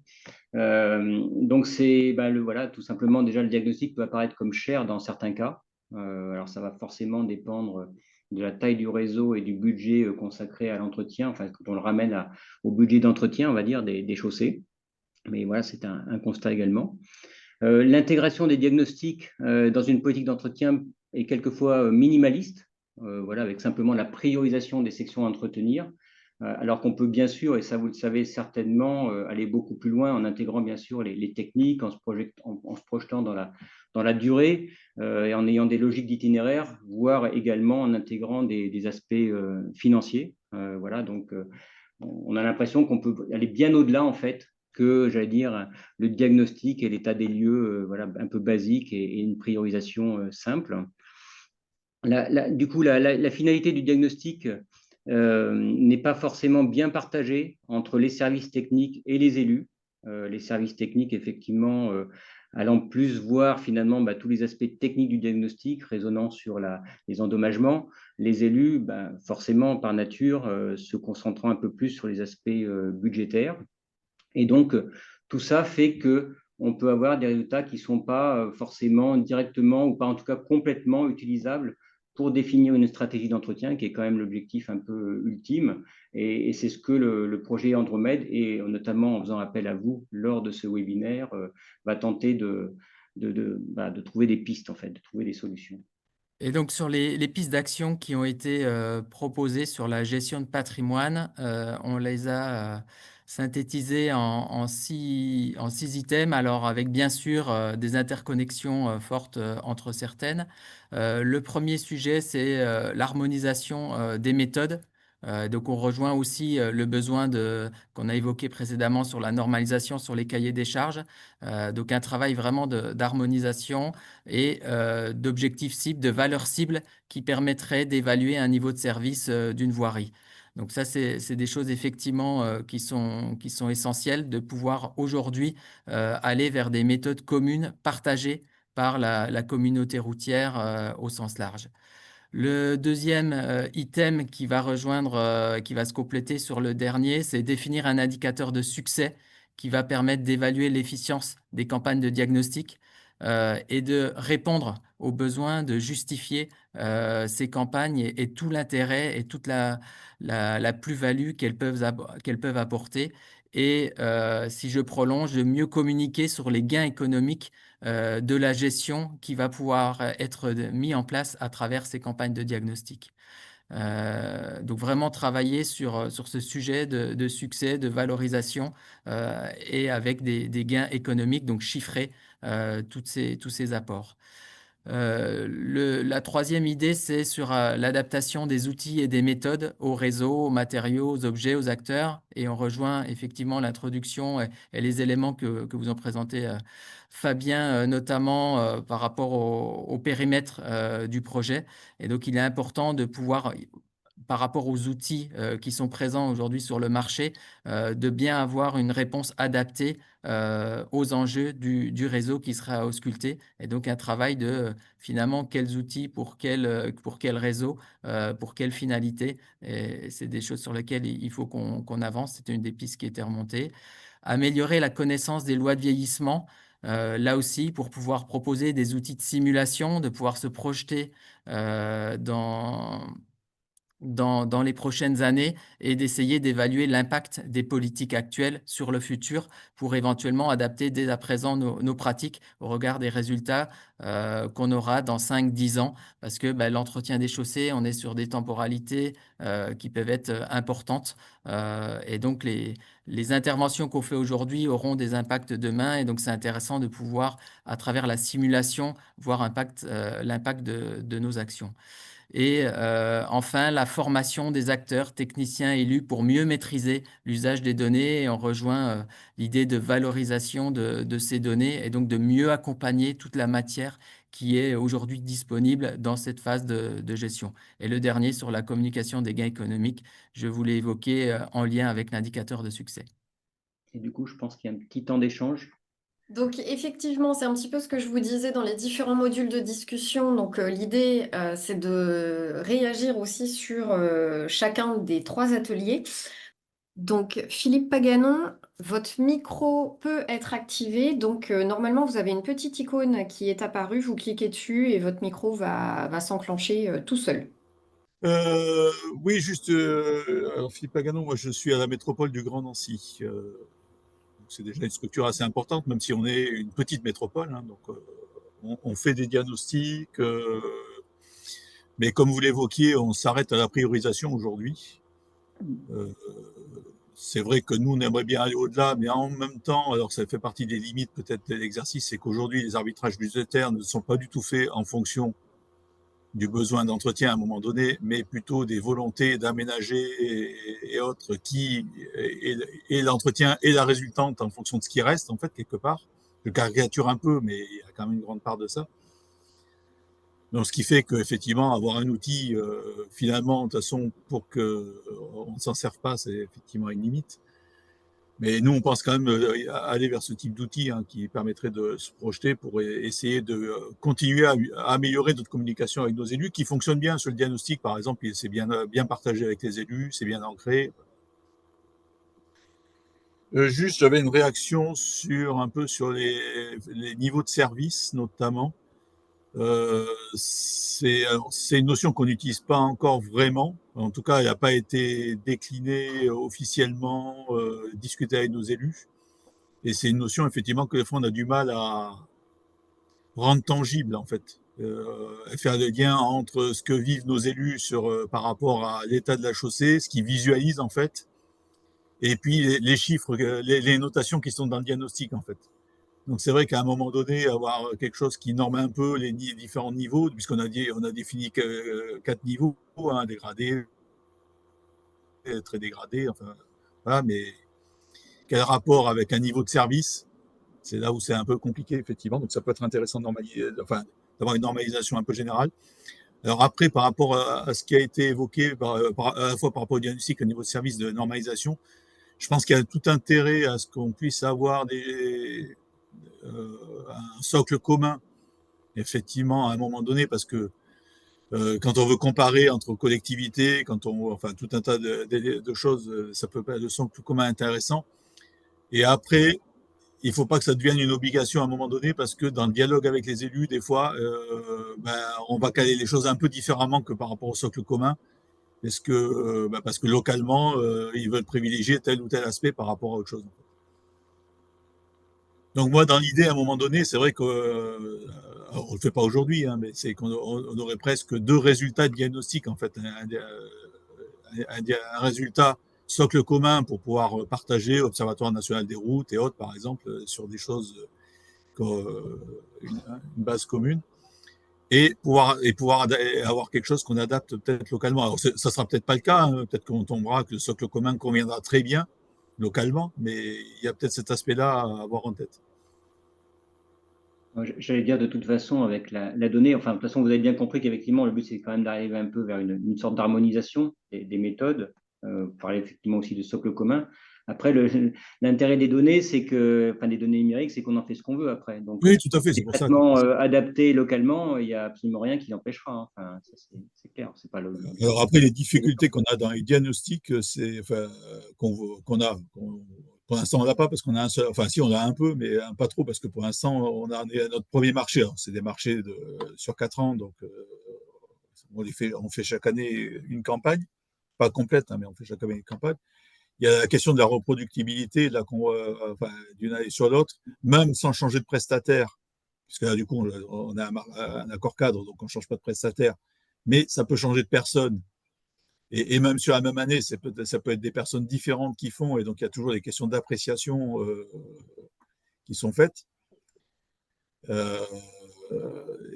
Donc, c'est voilà, tout simplement, déjà, le diagnostic peut apparaître comme cher dans certains cas. Alors, ça va forcément dépendre de la taille du réseau et du budget consacré à l'entretien, enfin, quand on le ramène au budget d'entretien, on va dire, des chaussées. Mais voilà, c'est un constat également. L'intégration des diagnostics dans une politique d'entretien est quelquefois minimaliste, voilà, avec simplement la priorisation des sections à entretenir, alors qu'on peut bien sûr, et ça vous le savez certainement, aller beaucoup plus loin en intégrant bien sûr les techniques, en se projetant dans la durée et en ayant des logiques d'itinéraire, voire également en intégrant des aspects financiers. Voilà, donc on a l'impression qu'on peut aller bien au-delà, en fait, que, j'allais dire, le diagnostic et l'état des lieux, voilà, un peu basique et une priorisation simple. Du coup, la finalité du diagnostic n'est pas forcément bien partagée entre les services techniques et les élus. Les services techniques, effectivement, allant plus voir finalement tous les aspects techniques du diagnostic, résonnant sur les endommagements. Les élus, forcément, par nature, se concentrant un peu plus sur les aspects budgétaires. Et donc, tout ça fait qu'on peut avoir des résultats qui ne sont pas forcément directement, ou pas en tout cas complètement utilisables pour définir une stratégie d'entretien, qui est quand même l'objectif un peu ultime. Et c'est ce que le projet Andromède, et notamment en faisant appel à vous lors de ce webinaire, va tenter de trouver des pistes, en fait, de trouver des solutions. Et donc sur les pistes d'action qui ont été proposées sur la gestion de patrimoine, on les a synthétisées en 6 items, alors avec bien sûr des interconnexions fortes entre certaines. Le premier sujet, c'est l'harmonisation des méthodes. Donc on rejoint aussi le besoin qu'on a évoqué précédemment sur la normalisation sur les cahiers des charges. Donc un travail vraiment d'harmonisation et d'objectifs cibles, de valeurs cibles qui permettraient d'évaluer un niveau de service d'une voirie. Donc ça, c'est des choses effectivement qui sont essentielles, de pouvoir aujourd'hui aller vers des méthodes communes partagées par la communauté routière au sens large. Le deuxième item qui va qui va se compléter sur le dernier, c'est définir un indicateur de succès qui va permettre d'évaluer l'efficience des campagnes de diagnostic et de répondre aux besoins de justifier ces campagnes et tout l'intérêt et toute la plus-value qu'elles peuvent apporter. Et si je prolonge, de mieux communiquer sur les gains économiques de la gestion qui va pouvoir être mis en place à travers ces campagnes de diagnostic. Donc vraiment travailler sur ce sujet de succès, de valorisation et avec des gains économiques, donc chiffrer tous ces apports. La troisième idée, c'est sur l'adaptation des outils et des méthodes aux réseaux, aux matériaux, aux objets, aux acteurs. Et on rejoint effectivement l'introduction et les éléments que vous ont présentés Fabien, notamment par rapport au périmètre du projet. Et donc, il est important de pouvoir, par rapport aux outils qui sont présents aujourd'hui sur le marché, de bien avoir une réponse adaptée aux enjeux du réseau qui sera ausculté. Et donc, un travail de finalement quels outils pour quel réseau, pour quelle finalité. Et c'est des choses sur lesquelles il faut qu'on avance. C'était une des pistes qui était remontée. Améliorer la connaissance des lois de vieillissement. Là aussi, pour pouvoir proposer des outils de simulation, de pouvoir se projeter dans les prochaines années et d'essayer d'évaluer l'impact des politiques actuelles sur le futur pour éventuellement adapter dès à présent nos pratiques au regard des résultats qu'on aura dans 5-10 ans. Parce que l'entretien des chaussées, on est sur des temporalités qui peuvent être importantes. Et donc, les interventions qu'on fait aujourd'hui auront des impacts demain. Et donc, c'est intéressant de pouvoir, à travers la simulation, voir l'impact de nos actions. Et enfin, la formation des acteurs, techniciens, élus pour mieux maîtriser l'usage des données. Et on rejoint l'idée de valorisation de ces données et donc de mieux accompagner toute la matière qui est aujourd'hui disponible dans cette phase de gestion. Et le dernier, sur la communication des gains économiques, je voulais évoquer en lien avec l'indicateur de succès. Et du coup, je pense qu'il y a un petit temps d'échange. Donc effectivement, c'est un petit peu ce que je vous disais dans les différents modules de discussion. Donc l'idée, c'est de réagir aussi sur chacun des 3 ateliers. Donc Philippe Paganon, votre micro peut être activé. Donc normalement, vous avez une petite icône qui est apparue. Vous cliquez dessus et votre micro va s'enclencher tout seul. Oui, juste, alors Philippe Paganon, moi je suis à la métropole du Grand Nancy. C'est déjà une structure assez importante, même si on est une petite métropole. Hein, donc on fait des diagnostics, mais comme vous l'évoquiez, on s'arrête à la priorisation aujourd'hui. C'est vrai que nous, on aimerait bien aller au-delà, mais en même temps, alors ça fait partie des limites peut-être de l'exercice, c'est qu'aujourd'hui, les arbitrages budgétaires ne sont pas du tout faits en fonction du besoin d'entretien à un moment donné, mais plutôt des volontés d'aménager et autres et l'entretien et la résultante en fonction de ce qui reste, en fait, quelque part. Je caricature un peu, mais il y a quand même une grande part de ça. Donc, ce qui fait qu'effectivement, avoir un outil, finalement, de toute façon, pour qu'on ne s'en serve pas, c'est effectivement une limite. Mais nous, on pense quand même aller vers ce type d'outil qui permettrait de se projeter pour essayer de continuer à améliorer notre communication avec nos élus, qui fonctionne bien sur le diagnostic, par exemple, c'est bien partagé avec les élus, c'est bien ancré. Juste, j'avais une réaction un peu sur les niveaux de service, notamment. C'est une notion qu'on n'utilise pas encore vraiment. En tout cas, elle n'a pas été déclinée officiellement, discutée avec nos élus. Et c'est une notion, effectivement, que des fois, on a du mal à rendre tangible, en fait. Faire le lien entre ce que vivent nos élus par rapport à l'état de la chaussée, ce qu'ils visualisent, en fait, et puis les chiffres, les notations qui sont dans le diagnostic, en fait. Donc c'est vrai qu'à un moment donné, avoir quelque chose qui norme un peu les différents niveaux, puisqu'on on a défini 4 niveaux, dégradé, très dégradé, enfin, voilà, mais quel rapport avec un niveau de service? C'est là où c'est un peu compliqué, effectivement. Donc, ça peut être intéressant d'avoir une normalisation un peu générale. Alors après, par rapport à ce qui a été évoqué, à la fois par rapport au diagnostic et au niveau de service de normalisation, je pense qu'il y a tout intérêt à ce qu'on puisse avoir un socle commun, effectivement, à un moment donné, parce que quand on veut comparer entre collectivités, enfin, tout un tas de choses, ça peut être le socle commun intéressant. Et après, il ne faut pas que ça devienne une obligation à un moment donné, parce que dans le dialogue avec les élus, des fois, on va caler les choses un peu différemment que par rapport au socle commun, parce que localement, ils veulent privilégier tel ou tel aspect par rapport à autre chose. Donc moi, dans l'idée, à un moment donné, c'est vrai qu'on ne le fait pas aujourd'hui, mais c'est qu'on aurait presque 2 résultats de diagnostic, en fait. Un résultat socle commun pour pouvoir partager, Observatoire national des routes et autres, par exemple, sur des choses une base commune, et pouvoir avoir quelque chose qu'on adapte peut-être localement. Alors, ça sera peut-être pas le cas, peut-être qu'on tombera que le socle commun conviendra très bien localement, mais il y a peut-être cet aspect-là à avoir en tête. J'allais dire de toute façon avec la donnée, enfin de toute façon vous avez bien compris qu'effectivement le but c'est quand même d'arriver un peu vers une sorte d'harmonisation des méthodes, parler effectivement aussi de socle commun. Après l'intérêt des données, c'est que, enfin des données numériques, c'est qu'on en fait ce qu'on veut après. Donc oui, tout à fait, c'est les pour ça. traitements adaptés localement, il n'y a absolument rien qui l'empêchera. Enfin, ça c'est clair, c'est pas le. Alors après, les difficultés qu'on a dans les diagnostics, pour l'instant, on n'a pas parce qu'on a un seul, enfin si, on a un peu, mais pas trop parce que pour l'instant, on a notre premier marché. C'est des marchés sur 4 ans, donc on fait chaque année une campagne, pas complète, mais on fait chaque année une campagne. Il y a la question de la reproductibilité d'une année sur l'autre, même sans changer de prestataire, puisque là, du coup, on a un accord cadre, donc on ne change pas de prestataire, mais ça peut changer de personne. Et même sur la même année, ça peut être des personnes différentes qui font, et donc il y a toujours des questions d'appréciation qui sont faites.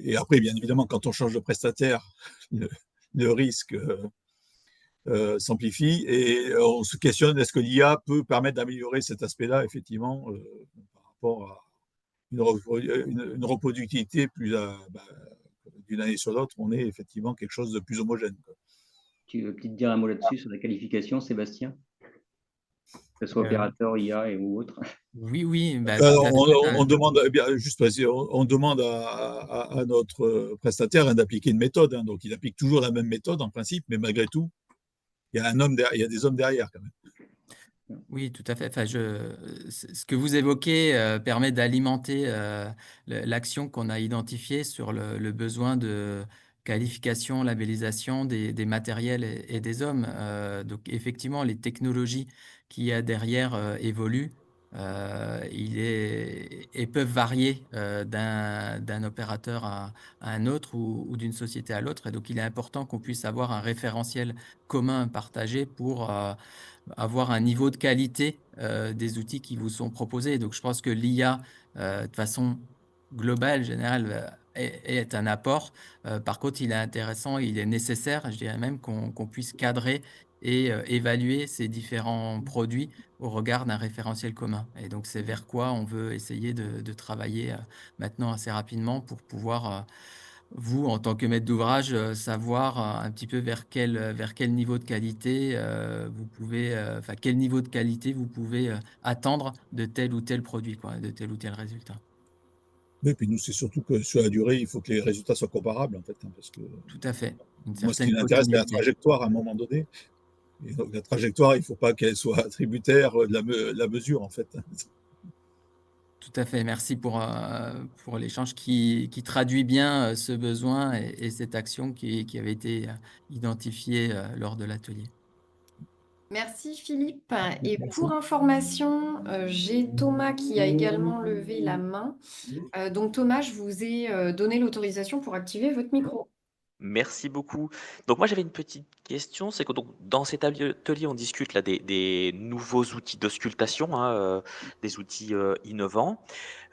Et après, bien évidemment, quand on change de prestataire, le risque s'amplifie, et on se questionne, est-ce que l'IA peut permettre d'améliorer cet aspect-là, effectivement, par rapport à une reproductivité d'une année sur l'autre, on est effectivement quelque chose de plus homogène. Tu veux peut-être dire un mot là-dessus sur la qualification, Sébastien? Que ce soit opérateur, IA ou autre. Oui, bah, on demande, juste on demande à notre prestataire d'appliquer une méthode, donc il applique toujours la même méthode en principe, mais malgré tout, il y a des hommes derrière quand même. Oui, tout à fait. Enfin, ce que vous évoquez permet d'alimenter l'action qu'on a identifiée sur le besoin de qualification, labellisation des matériels et des hommes. Donc, effectivement, les technologies qu'il y a derrière évoluent et peuvent varier d'un opérateur à un autre ou d'une société à l'autre. Et donc, il est important qu'on puisse avoir un référentiel commun partagé pour avoir un niveau de qualité des outils qui vous sont proposés. Donc, je pense que l'IA, de façon globale, générale, est un apport. Par contre, il est intéressant, il est nécessaire, je dirais même, qu'on puisse cadrer et évaluer ces différents produits au regard d'un référentiel commun. Et donc, c'est vers quoi on veut essayer de travailler maintenant assez rapidement pour pouvoir, vous, en tant que maître d'ouvrage, savoir un petit peu vers quel niveau de qualité vous pouvez, enfin, quel niveau de qualité vous pouvez attendre de tel ou tel produit, quoi, de tel ou tel résultat. Oui, puis nous, c'est surtout que sur la durée, il faut que les résultats soient comparables, en fait, hein, parce que Tout à fait. Une moi, ce qui certaine m'intéresse, c'est la continuité. trajectoire à un moment donné. Et donc, la trajectoire, il ne faut pas qu'elle soit tributaire de la mesure, en fait. Tout à fait. Merci pour l'échange qui traduit bien ce besoin et cette action qui avait été identifiée lors de l'atelier. Merci Philippe. Et pour information, j'ai Thomas qui a également levé la main. Donc Thomas, je vous ai donné l'autorisation pour activer votre micro. Merci beaucoup. Donc moi j'avais une petite question, c'est que donc, dans cet atelier on discute là des nouveaux outils d'auscultation, hein, des outils innovants.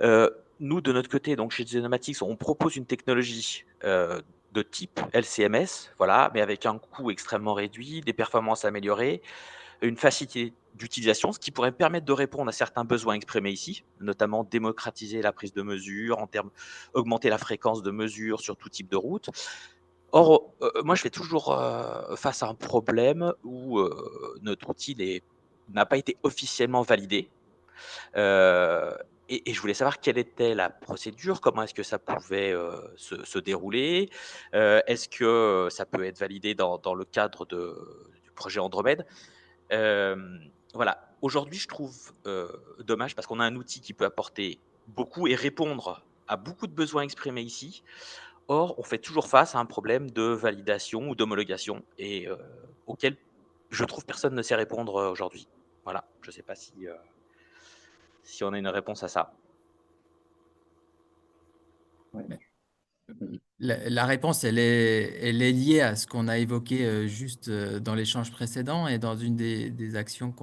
Nous de notre côté, donc chez Genomatics, on propose une technologie de type LCMS, voilà, mais avec un coût extrêmement réduit, des performances améliorées, une facilité d'utilisation, ce qui pourrait permettre de répondre à certains besoins exprimés ici, notamment démocratiser la prise de mesure, augmenter la fréquence de mesure sur tout type de route. Or, moi, je fais toujours face à un problème où notre outil n'a pas été officiellement validé. Euh, et je voulais savoir quelle était la procédure, comment est-ce que ça pouvait se dérouler, est-ce que ça peut être validé dans le cadre du projet Andromède. Voilà. Aujourd'hui, je trouve dommage parce qu'on a un outil qui peut apporter beaucoup et répondre à beaucoup de besoins exprimés ici. Or, on fait toujours face à un problème de validation ou d'homologation et auquel je trouve personne ne sait répondre aujourd'hui. Voilà, je ne sais pas si on a une réponse à ça. Ouais. La réponse, elle est liée à ce qu'on a évoqué juste dans l'échange précédent et dans une des actions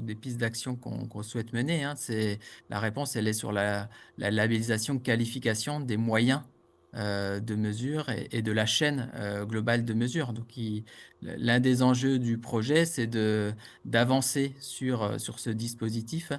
des pistes d'action qu'on souhaite mener, hein. La réponse, elle est sur la labellisation, qualification des moyens de mesure et de la chaîne globale de mesure. Donc, l'un des enjeux du projet, c'est d'avancer sur ce dispositif,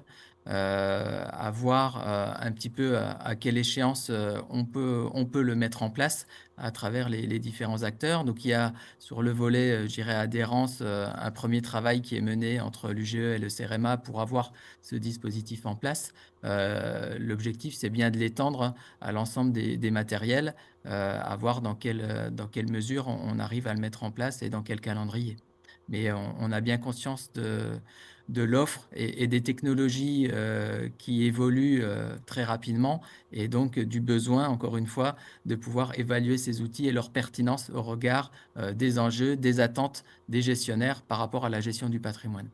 à voir un petit peu à quelle échéance on peut le mettre en place à travers les différents acteurs. Donc, il y a sur le volet, je dirais, adhérence, un premier travail qui est mené entre l'UGE et le CEREMA pour avoir ce dispositif en place. L'objectif, c'est bien de l'étendre à l'ensemble des matériels, à voir dans quelle mesure on arrive à le mettre en place et dans quel calendrier. Mais on a bien conscience de l'offre et des technologies qui évoluent très rapidement et donc du besoin, encore une fois, de pouvoir évaluer ces outils et leur pertinence au regard des enjeux, des attentes des gestionnaires par rapport à la gestion du patrimoine.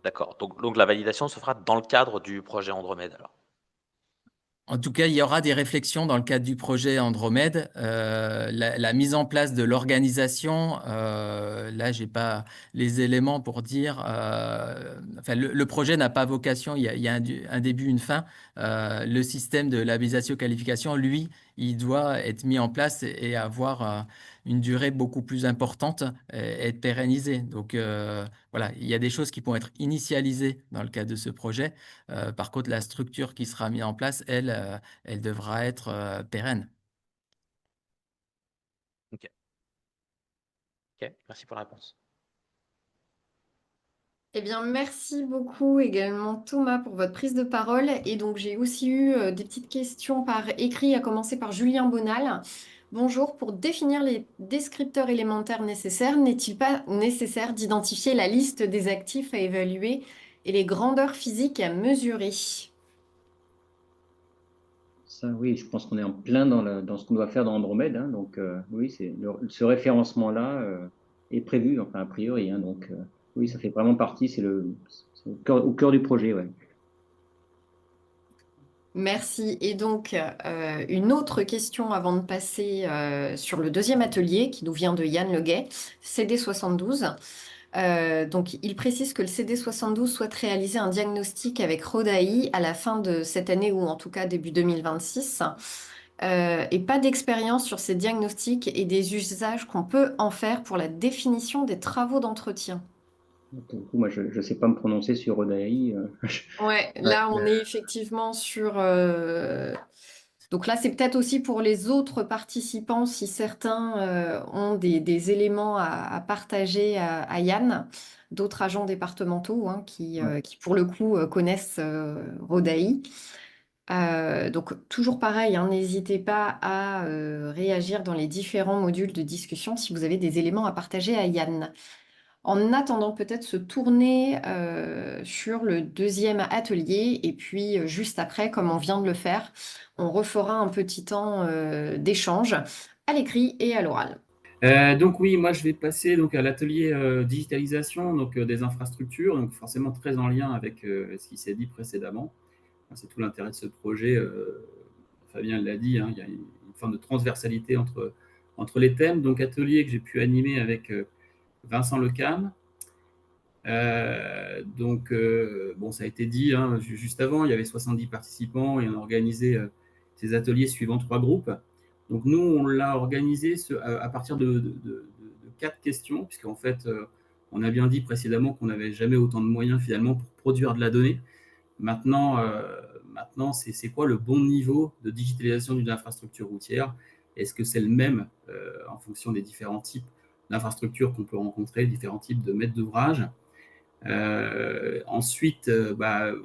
D'accord. Donc la validation se fera dans le cadre du projet Andromède alors. En tout cas, il y aura des réflexions dans le cadre du projet Andromède. La mise en place de l'organisation, là, j'ai pas les éléments pour dire. Enfin, le projet n'a pas vocation, il y a un début, une fin. Le système de labellisation-qualification, lui, il doit être mis en place et avoir une durée beaucoup plus importante et être pérennisé. Donc, voilà, il y a des choses qui pourront être initialisées dans le cadre de ce projet. Par contre, la structure qui sera mise en place, elle devra être pérenne. Ok. Ok, merci pour la réponse. Eh bien, merci beaucoup également Thomas pour votre prise de parole. Et donc, j'ai aussi eu des petites questions par écrit, à commencer par Julien Bonal. Bonjour, pour définir les descripteurs élémentaires nécessaires, n'est-il pas nécessaire d'identifier la liste des actifs à évaluer et les grandeurs physiques à mesurer? Ça, oui, je pense qu'on est en plein dans ce qu'on doit faire dans Andromède, hein. Donc, oui, ce référencement-là est prévu, enfin, a priori, hein. Donc, oui, ça fait vraiment partie, c'est au cœur du projet, ouais. Merci. Et donc, une autre question avant de passer sur le deuxième atelier qui nous vient de Yann Leguet, CD72. Donc, il précise que le CD72 souhaite réaliser un diagnostic avec RODAI à la fin de cette année ou en tout cas début 2026. et pas d'expérience sur ces diagnostics et des usages qu'on peut en faire pour la définition des travaux d'entretien. Pour le coup, moi, je ne sais pas me prononcer sur Odaei. Ouais, Ouais. là on est effectivement sur. Donc là, c'est peut-être aussi pour les autres participants, si certains ont des éléments à partager à Yann, d'autres agents départementaux hein, qui, pour le coup, connaissent Rodaï. Donc toujours pareil, hein, n'hésitez pas à réagir dans les différents modules de discussion si vous avez des éléments à partager à Yann. En attendant, peut-être se tourner sur le deuxième atelier et puis juste après, comme on vient de le faire, on refera un petit temps d'échange à l'écrit et à l'oral. Donc oui, moi je vais passer donc à l'atelier digitalisation des infrastructures, donc forcément très en lien avec ce qui s'est dit précédemment. C'est tout l'intérêt de ce projet. Fabien l'a dit, hein, il y a une forme de transversalité entre les thèmes. Donc atelier que j'ai pu animer avec Vincent Lecam. Bon, ça a été dit hein, juste avant, il y avait 70 participants et on a organisé ces ateliers suivant 3 groupes. Donc nous, on l'a organisé à partir de 4 questions, puisqu'en fait, on a bien dit précédemment qu'on n'avait jamais autant de moyens finalement pour produire de la donnée. Maintenant, c'est quoi le bon niveau de digitalisation d'une infrastructure routière? Est-ce que c'est le même en fonction des différents types d'infrastructures qu'on peut rencontrer, différents types de maîtres d'ouvrage? Ensuite,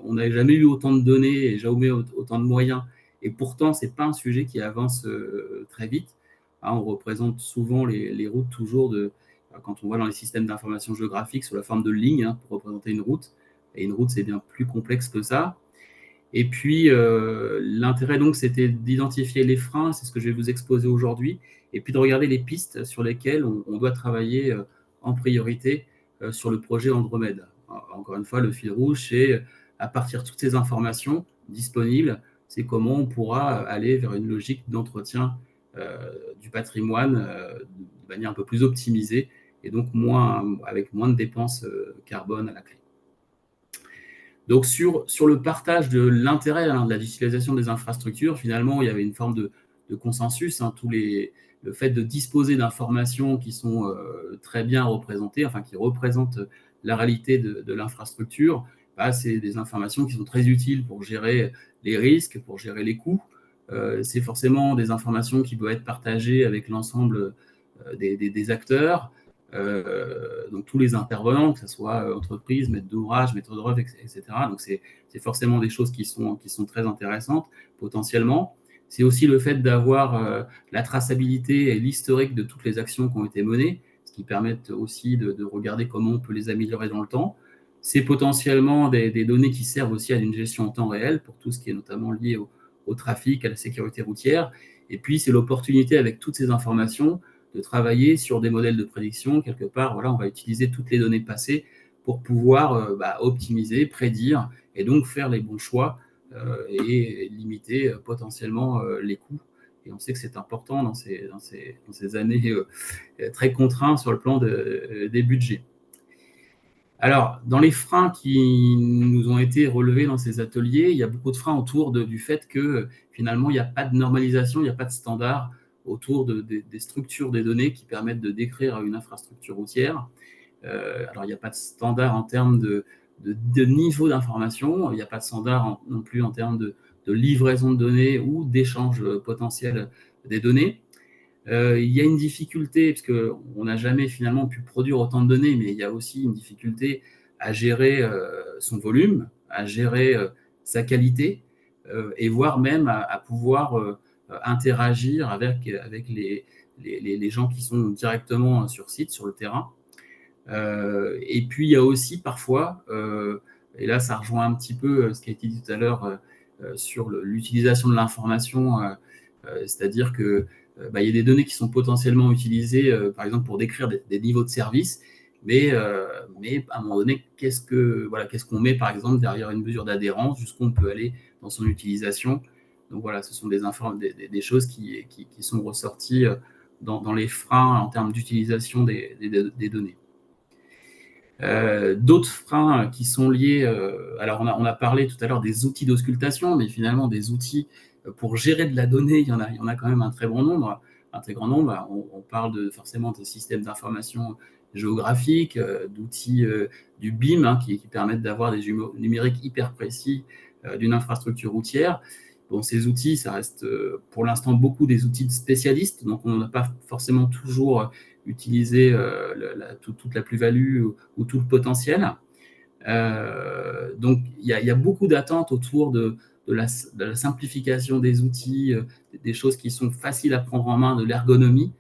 on n'avait jamais eu autant de données et jamais autant de moyens. Et pourtant, ce n'est pas un sujet qui avance très vite. Hein, on représente souvent les routes toujours quand on voit dans les systèmes d'information géographique sous la forme de lignes hein, pour représenter une route. Et une route, c'est bien plus complexe que ça. Et puis, l'intérêt, donc, c'était d'identifier les freins, c'est ce que je vais vous exposer aujourd'hui, et puis de regarder les pistes sur lesquelles on doit travailler en priorité sur le projet Andromède. Encore une fois, le fil rouge, c'est à partir de toutes ces informations disponibles, c'est comment on pourra aller vers une logique d'entretien du patrimoine de manière un peu plus optimisée, et donc avec moins de dépenses carbone à la clé. Donc, sur le partage de l'intérêt de la digitalisation des infrastructures, finalement, il y avait une forme de consensus. Hein, le fait de disposer d'informations qui sont très bien représentées, enfin, qui représentent la réalité de l'infrastructure, c'est des informations qui sont très utiles pour gérer les risques, pour gérer les coûts. C'est forcément des informations qui doivent être partagées avec l'ensemble des acteurs. Donc tous les intervenants, que ce soit entreprise, maître d'ouvrage, maître d'œuvre, etc. Donc c'est forcément des choses qui sont très intéressantes potentiellement. C'est aussi le fait d'avoir la traçabilité et l'historique de toutes les actions qui ont été menées, ce qui permet aussi de regarder comment on peut les améliorer dans le temps. C'est potentiellement des données qui servent aussi à une gestion en temps réel pour tout ce qui est notamment lié au trafic, à la sécurité routière. Et puis c'est l'opportunité avec toutes ces informations de travailler sur des modèles de prédiction. Quelque part, voilà, on va utiliser toutes les données passées pour pouvoir optimiser, prédire et donc faire les bons choix et limiter potentiellement les coûts. Et on sait que c'est important dans ces années très contraintes sur le plan des budgets. Alors, dans les freins qui nous ont été relevés dans ces ateliers, il y a beaucoup de freins autour du fait que finalement, il n'y a pas de normalisation, il n'y a pas de standard autour des structures des données qui permettent de décrire une infrastructure routière. Alors, il n'y a pas de standard en termes de niveau d'information, il n'y a pas de standard non plus en termes de livraison de données ou d'échange potentiel des données. Il y a une difficulté, parce qu'on n'a jamais finalement pu produire autant de données, mais il y a aussi une difficulté à gérer son volume, à gérer sa qualité, et voire même à pouvoir interagir avec les gens qui sont directement sur site, sur le terrain. Et puis, il y a aussi parfois, et là, ça rejoint un petit peu ce qui a été dit tout à l'heure sur l'utilisation de l'information, c'est-à-dire que il y a des données qui sont potentiellement utilisées, par exemple, pour décrire des niveaux de service, mais à un moment donné, qu'est-ce qu'on met, par exemple, derrière une mesure d'adhérence, jusqu'où on peut aller dans son utilisation. Donc voilà, ce sont des choses qui sont ressorties dans les freins en termes d'utilisation des données. D'autres freins qui sont liés, alors on a parlé tout à l'heure des outils d'auscultation, mais finalement des outils pour gérer de la donnée, il y en a quand même un très grand nombre. On parle forcément de systèmes d'information géographique, d'outils du BIM qui permettent d'avoir des numériques hyper précis d'une infrastructure routière. Bon, ces outils, ça reste pour l'instant beaucoup des outils de spécialistes, donc on n'a pas forcément toujours utilisé toute la plus-value ou tout le potentiel. Donc il y a beaucoup d'attentes autour de la simplification des outils, des choses qui sont faciles à prendre en main, de l'ergonomie.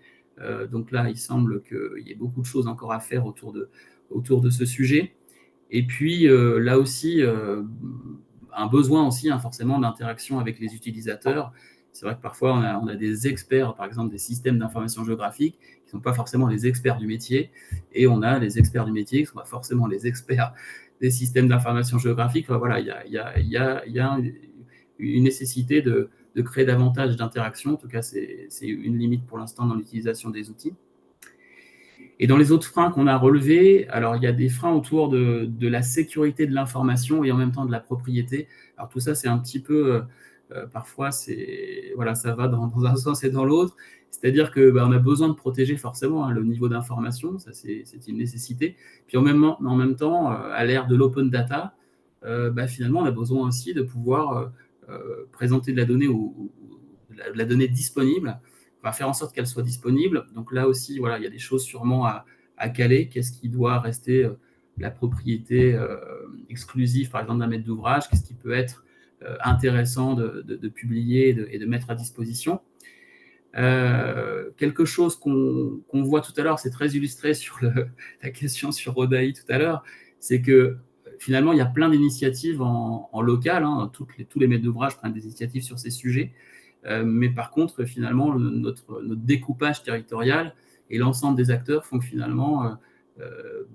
Donc là, il semble qu'il y ait beaucoup de choses encore à faire autour de ce sujet. Et puis là aussi, un besoin aussi forcément d'interaction avec les utilisateurs. C'est vrai que parfois on a des experts, par exemple des systèmes d'information géographique, qui ne sont pas forcément les experts du métier, et on a les experts du métier qui ne sont pas forcément les experts des systèmes d'information géographique. Enfin, voilà, il y a une nécessité de créer davantage d'interactions. En tout cas, c'est une limite pour l'instant dans l'utilisation des outils. Et dans les autres freins qu'on a relevés, alors il y a des freins autour de la sécurité de l'information et en même temps de la propriété. Alors tout ça, c'est un petit peu, parfois, voilà, ça va dans un sens et dans l'autre. C'est-à-dire que on a besoin de protéger forcément le niveau d'information, ça c'est une nécessité. Puis en même temps, à l'ère de l'open data, finalement, on a besoin aussi de pouvoir présenter de la donnée ou de la donnée disponible, faire en sorte qu'elle soit disponible. Donc là aussi, voilà, il y a des choses sûrement à caler. Qu'est-ce qui doit rester la propriété exclusive, par exemple, d'un maître d'ouvrage? Qu'est-ce qui peut être intéressant de publier et de mettre à disposition? Quelque chose qu'on voit tout à l'heure, c'est très illustré sur la question sur Odaï tout à l'heure, c'est que finalement, il y a plein d'initiatives en local. Tous les maîtres d'ouvrage prennent des initiatives sur ces sujets. Mais par contre, finalement, notre découpage territorial et l'ensemble des acteurs font que finalement,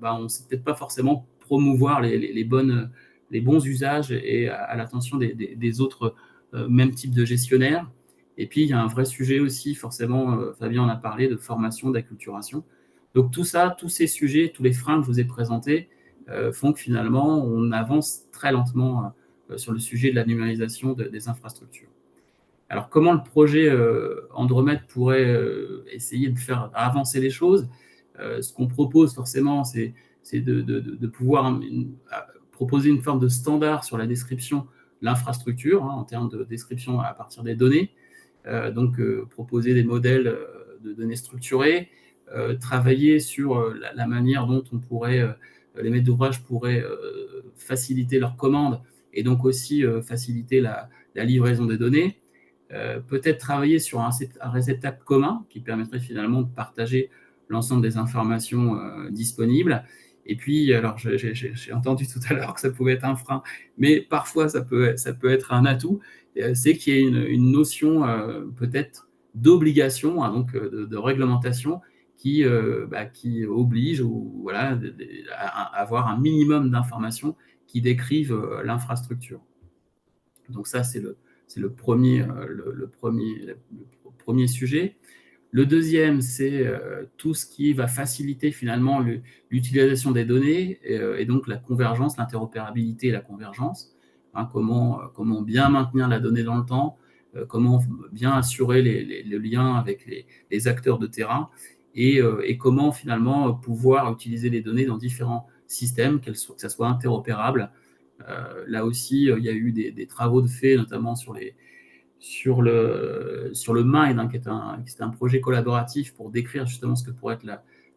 on ne sait peut-être pas forcément promouvoir les bons usages et à l'attention des autres mêmes types de gestionnaires. Et puis, il y a un vrai sujet aussi, forcément, Fabien en a parlé, de formation, d'acculturation. Donc tout ça, tous ces sujets, tous les freins que je vous ai présentés font que finalement, on avance très lentement sur le sujet de la numérisation des infrastructures. Alors, comment le projet Andromède pourrait essayer de faire avancer les choses? Ce qu'on propose forcément, c'est de pouvoir proposer une forme de standard sur la description de l'infrastructure, en termes de description à partir des données. Donc, proposer des modèles de données structurées, travailler sur la manière dont les maîtres d'ouvrage pourraient faciliter leurs commandes et donc aussi faciliter la livraison des données. Peut-être travailler sur un réceptacle commun qui permettrait finalement de partager l'ensemble des informations disponibles. Et puis, alors j'ai entendu tout à l'heure que ça pouvait être un frein, mais parfois ça peut être un atout, c'est qu'il y ait une notion peut-être d'obligation, donc de réglementation qui oblige à avoir un minimum d'informations qui décrivent l'infrastructure. Donc ça, c'est le premier sujet. Le deuxième, c'est tout ce qui va faciliter finalement l'utilisation des données et donc la convergence, l'interopérabilité et la convergence. Comment bien maintenir la donnée dans le temps, comment bien assurer le lien avec les acteurs de terrain et comment finalement pouvoir utiliser les données dans différents systèmes, que ça soit interopérable. Là aussi, il y a eu des travaux de fait, notamment sur le MIND, qui est un projet collaboratif pour décrire justement ce que pourrait être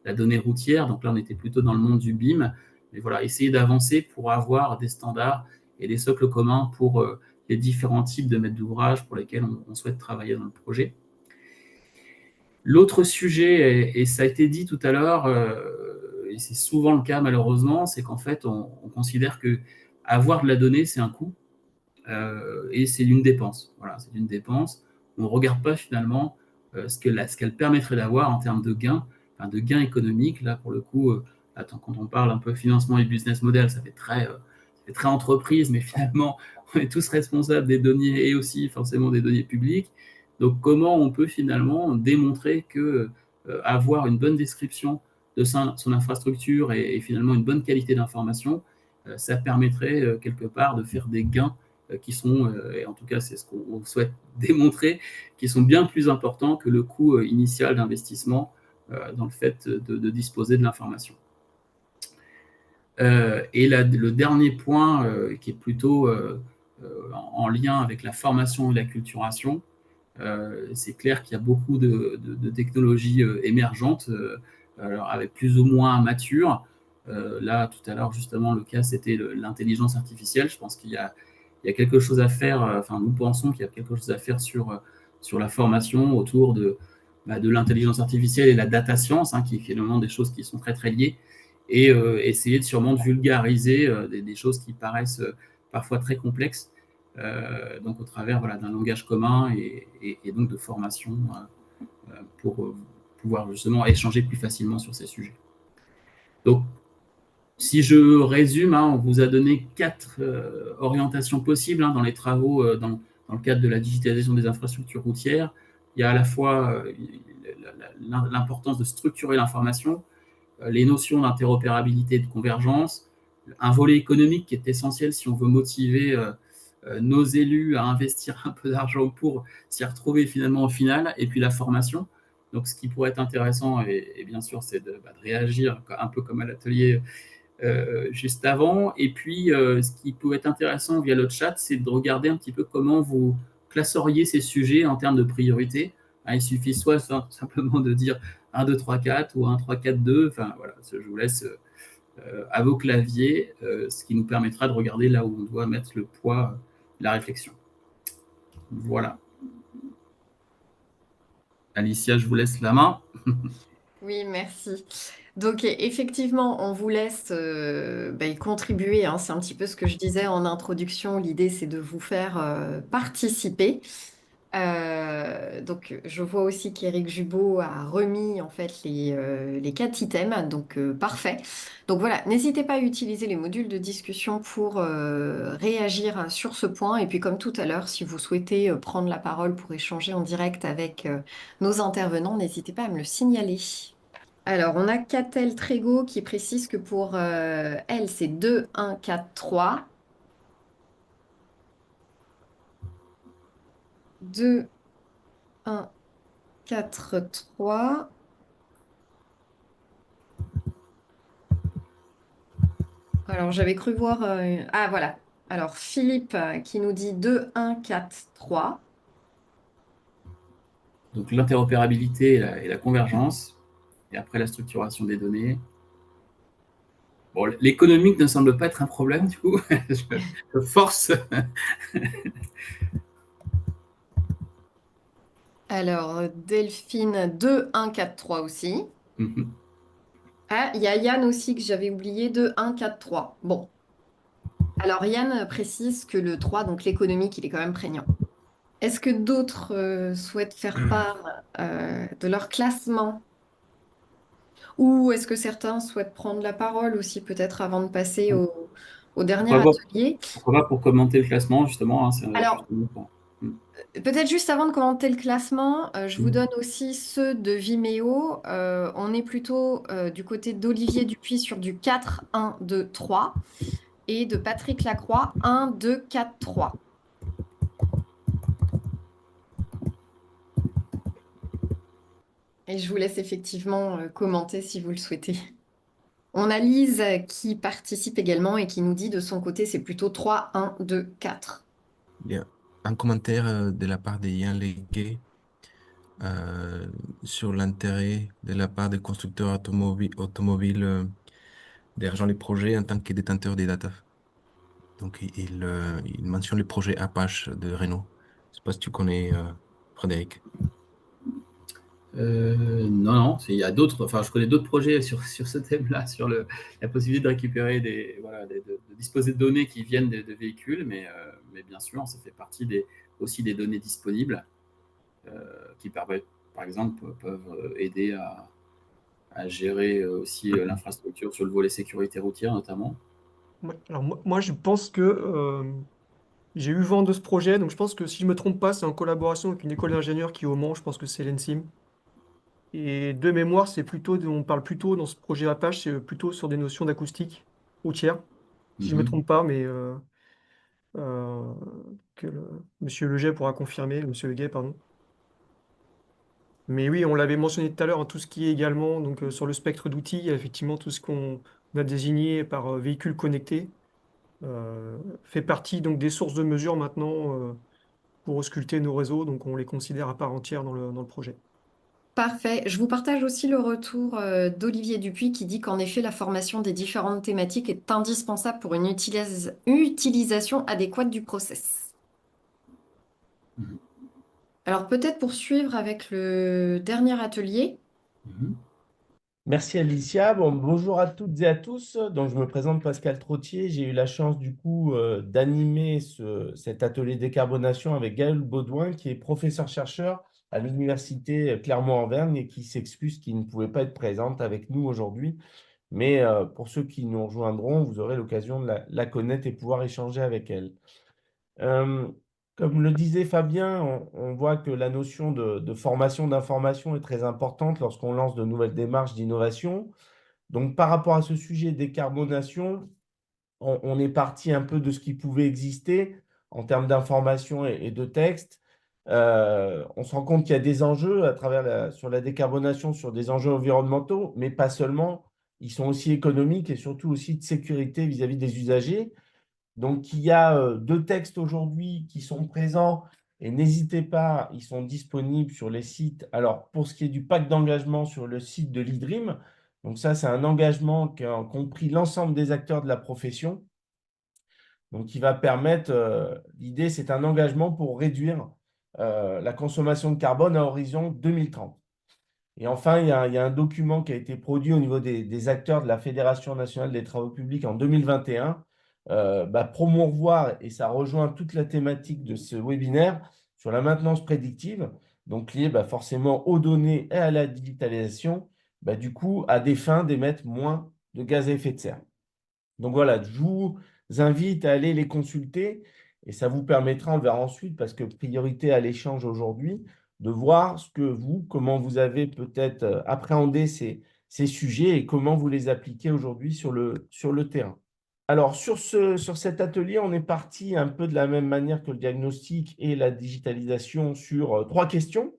la donnée routière. Donc là, on était plutôt dans le monde du BIM. Mais voilà, essayer d'avancer pour avoir des standards et des socles communs pour les différents types de maîtres d'ouvrage pour lesquels on souhaite travailler dans le projet. L'autre sujet, et ça a été dit tout à l'heure, et c'est souvent le cas malheureusement, c'est qu'en fait, on considère que avoir de la donnée, c'est un coût et c'est une dépense. Voilà, c'est une dépense. On ne regarde pas finalement ce qu'elle permettrait d'avoir en termes de gains économiques. Là, pour le coup, quand on parle un peu financement et business model, ça fait très entreprise, mais finalement, on est tous responsables des données et aussi forcément des données publiques. Donc, comment on peut finalement démontrer que avoir une bonne description de son infrastructure et finalement une bonne qualité d'information, ça permettrait quelque part de faire des gains qui sont, et en tout cas c'est ce qu'on souhaite démontrer, qui sont bien plus importants que le coût initial d'investissement dans le fait de disposer de l'information. Et le dernier point qui est plutôt en lien avec la formation et l'acculturation, c'est clair qu'il y a beaucoup de technologies émergentes, alors avec plus ou moins matures. Là, tout à l'heure, justement, le cas, c'était l'intelligence artificielle. Je pense qu'il y a quelque chose à faire, enfin, nous pensons qu'il y a quelque chose à faire sur la formation autour de l'intelligence artificielle et la data science, qui est finalement des choses qui sont très, très liées, et essayer sûrement de vulgariser des choses qui paraissent parfois très complexes, donc au travers d'un langage commun et donc de formation pour pouvoir justement échanger plus facilement sur ces sujets. Donc, si je résume, on vous a donné 4 orientations possibles dans les travaux dans le cadre de la digitalisation des infrastructures routières. Il y a à la fois l'importance de structurer l'information, les notions d'interopérabilité et de convergence, un volet économique qui est essentiel si on veut motiver nos élus à investir un peu d'argent pour s'y retrouver finalement au final, et puis la formation. Donc, ce qui pourrait être intéressant, et bien sûr, c'est de réagir un peu comme à l'atelier juste avant. Et puis, ce qui peut être intéressant via le chat, c'est de regarder un petit peu comment vous classeriez ces sujets en termes de priorité. Il suffit soit simplement de dire 1, 2, 3, 4 ou 1, 3, 4, 2. Enfin, voilà, je vous laisse à vos claviers, ce qui nous permettra de regarder là où on doit mettre le poids de la réflexion. Voilà. Alicia, je vous laisse la main. Oui, merci. Donc effectivement, on vous laisse y contribuer, c'est un petit peu ce que je disais en introduction. L'idée, c'est de vous faire participer. Donc je vois aussi qu'Éric Jubot a remis en fait les 4 items, donc parfait. Donc voilà, n'hésitez pas à utiliser les modules de discussion pour réagir sur ce point. Et puis comme tout à l'heure, si vous souhaitez prendre la parole pour échanger en direct avec nos intervenants, n'hésitez pas à me le signaler. Alors, on a Catel Trégo qui précise que pour elle, c'est 2, 1, 4, 3. 2, 1, 4, 3. Alors, j'avais cru voir... Ah, voilà. Alors, Philippe qui nous dit 2, 1, 4, 3. Donc, l'interopérabilité et la convergence, et après la structuration des données. Bon, l'économique ne semble pas être un problème, du coup. Je force. Alors, Delphine, 2, 1, 4, 3 aussi. Mhm. Ah, il y a Yann aussi que j'avais oublié, 2, 1, 4, 3. Bon. Alors, Yann précise que le 3, donc l'économique, il est quand même prégnant. Est-ce que d'autres souhaitent faire part de leur classement? Ou est-ce que certains souhaitent prendre la parole aussi, peut-être avant de passer au dernier atelier? Pourquoi pas pour commenter le classement, justement, c'est Alors, justement pour... peut-être juste avant de commenter le classement, je vous donne aussi ceux de Vimeo. On est plutôt du côté d'Olivier Dupuis sur du 4, 1, 2, 3 et de Patrick Lacroix, 1, 2, 4, 3. Et je vous laisse effectivement commenter si vous le souhaitez. On a Lise qui participe également et qui nous dit de son côté, c'est plutôt 3, 1, 2, 4. Il y a un commentaire de la part de Yann Leguet sur l'intérêt de la part des constructeurs automobiles d'argent les projets en tant que détenteurs des data. Donc, il mentionne le projet Apache de Renault. Je ne sais pas si tu connais Frédéric. Non, il y a d'autres, enfin, je connais d'autres projets sur ce thème-là, sur la possibilité de récupérer de disposer de données qui viennent de véhicules, mais bien sûr, ça fait partie aussi des données disponibles qui permettent, par exemple, peuvent aider à gérer aussi l'infrastructure sur le volet sécurité routière notamment. Ouais, alors moi, je pense que j'ai eu vent de ce projet, donc je pense que si je me trompe pas, c'est en collaboration avec une école d'ingénieurs qui est au Mans, je pense que c'est l'ENSIM. Et de mémoire, on parle plutôt dans ce projet Apache, c'est plutôt sur des notions d'acoustique routière, si je me trompe pas, mais que Monsieur Leguet pourra confirmer, Monsieur Leguet, pardon. Mais oui, on l'avait mentionné tout à l'heure, hein, tout ce qui est également donc, sur le spectre d'outils, il y a effectivement tout ce qu'on a désigné par véhicule connecté fait partie donc, des sources de mesure maintenant pour ausculter nos réseaux, donc on les considère à part entière dans le projet. Parfait. Je vous partage aussi le retour d'Olivier Dupuis qui dit qu'en effet, la formation des différentes thématiques est indispensable pour une utilisation adéquate du process. Mhm. Alors peut-être poursuivre avec le dernier atelier. Mhm. Merci Alicia. Bon, bonjour à toutes et à tous. Donc, je me présente Pascal Trottier. J'ai eu la chance du coup d'animer cet atelier décarbonation avec Gaël Baudouin, qui est professeur-chercheur à l'université Clermont-Auvergne et qui s'excuse qu'il ne pouvait pas être présente avec nous aujourd'hui. Mais pour ceux qui nous rejoindront, vous aurez l'occasion de la connaître et pouvoir échanger avec elle. Euh, Comme le disait Fabien, on voit que la notion de formation d'information est très importante lorsqu'on lance de nouvelles démarches d'innovation. Donc, par rapport à ce sujet décarbonation, on est parti un peu de ce qui pouvait exister en termes d'information et de texte. On se rend compte qu'il y a des enjeux à travers sur la décarbonation, sur des enjeux environnementaux, mais pas seulement. Ils sont aussi économiques et surtout aussi de sécurité vis-à-vis des usagers. Donc, il y a deux textes aujourd'hui qui sont présents et n'hésitez pas, ils sont disponibles sur les sites. Alors, pour ce qui est du pacte d'engagement sur le site de l'IDRIM, donc ça, c'est un engagement qu'ont pris l'ensemble des acteurs de la profession. Donc, qui va permettre, l'idée, c'est un engagement pour réduire la consommation de carbone à horizon 2030. Et enfin, il y a un document qui a été produit au niveau des acteurs de la Fédération nationale des travaux publics en 2021, promouvoir, et ça rejoint toute la thématique de ce webinaire, sur la maintenance prédictive, donc liée forcément aux données et à la digitalisation, du coup, à des fins d'émettre moins de gaz à effet de serre. Donc voilà, je vous invite à aller les consulter et ça vous permettra, on verra ensuite, parce que priorité à l'échange aujourd'hui, de voir comment vous avez peut-être appréhendé ces sujets et comment vous les appliquez aujourd'hui sur le terrain. Alors, sur cet atelier, on est parti un peu de la même manière que le diagnostic et la digitalisation sur trois questions,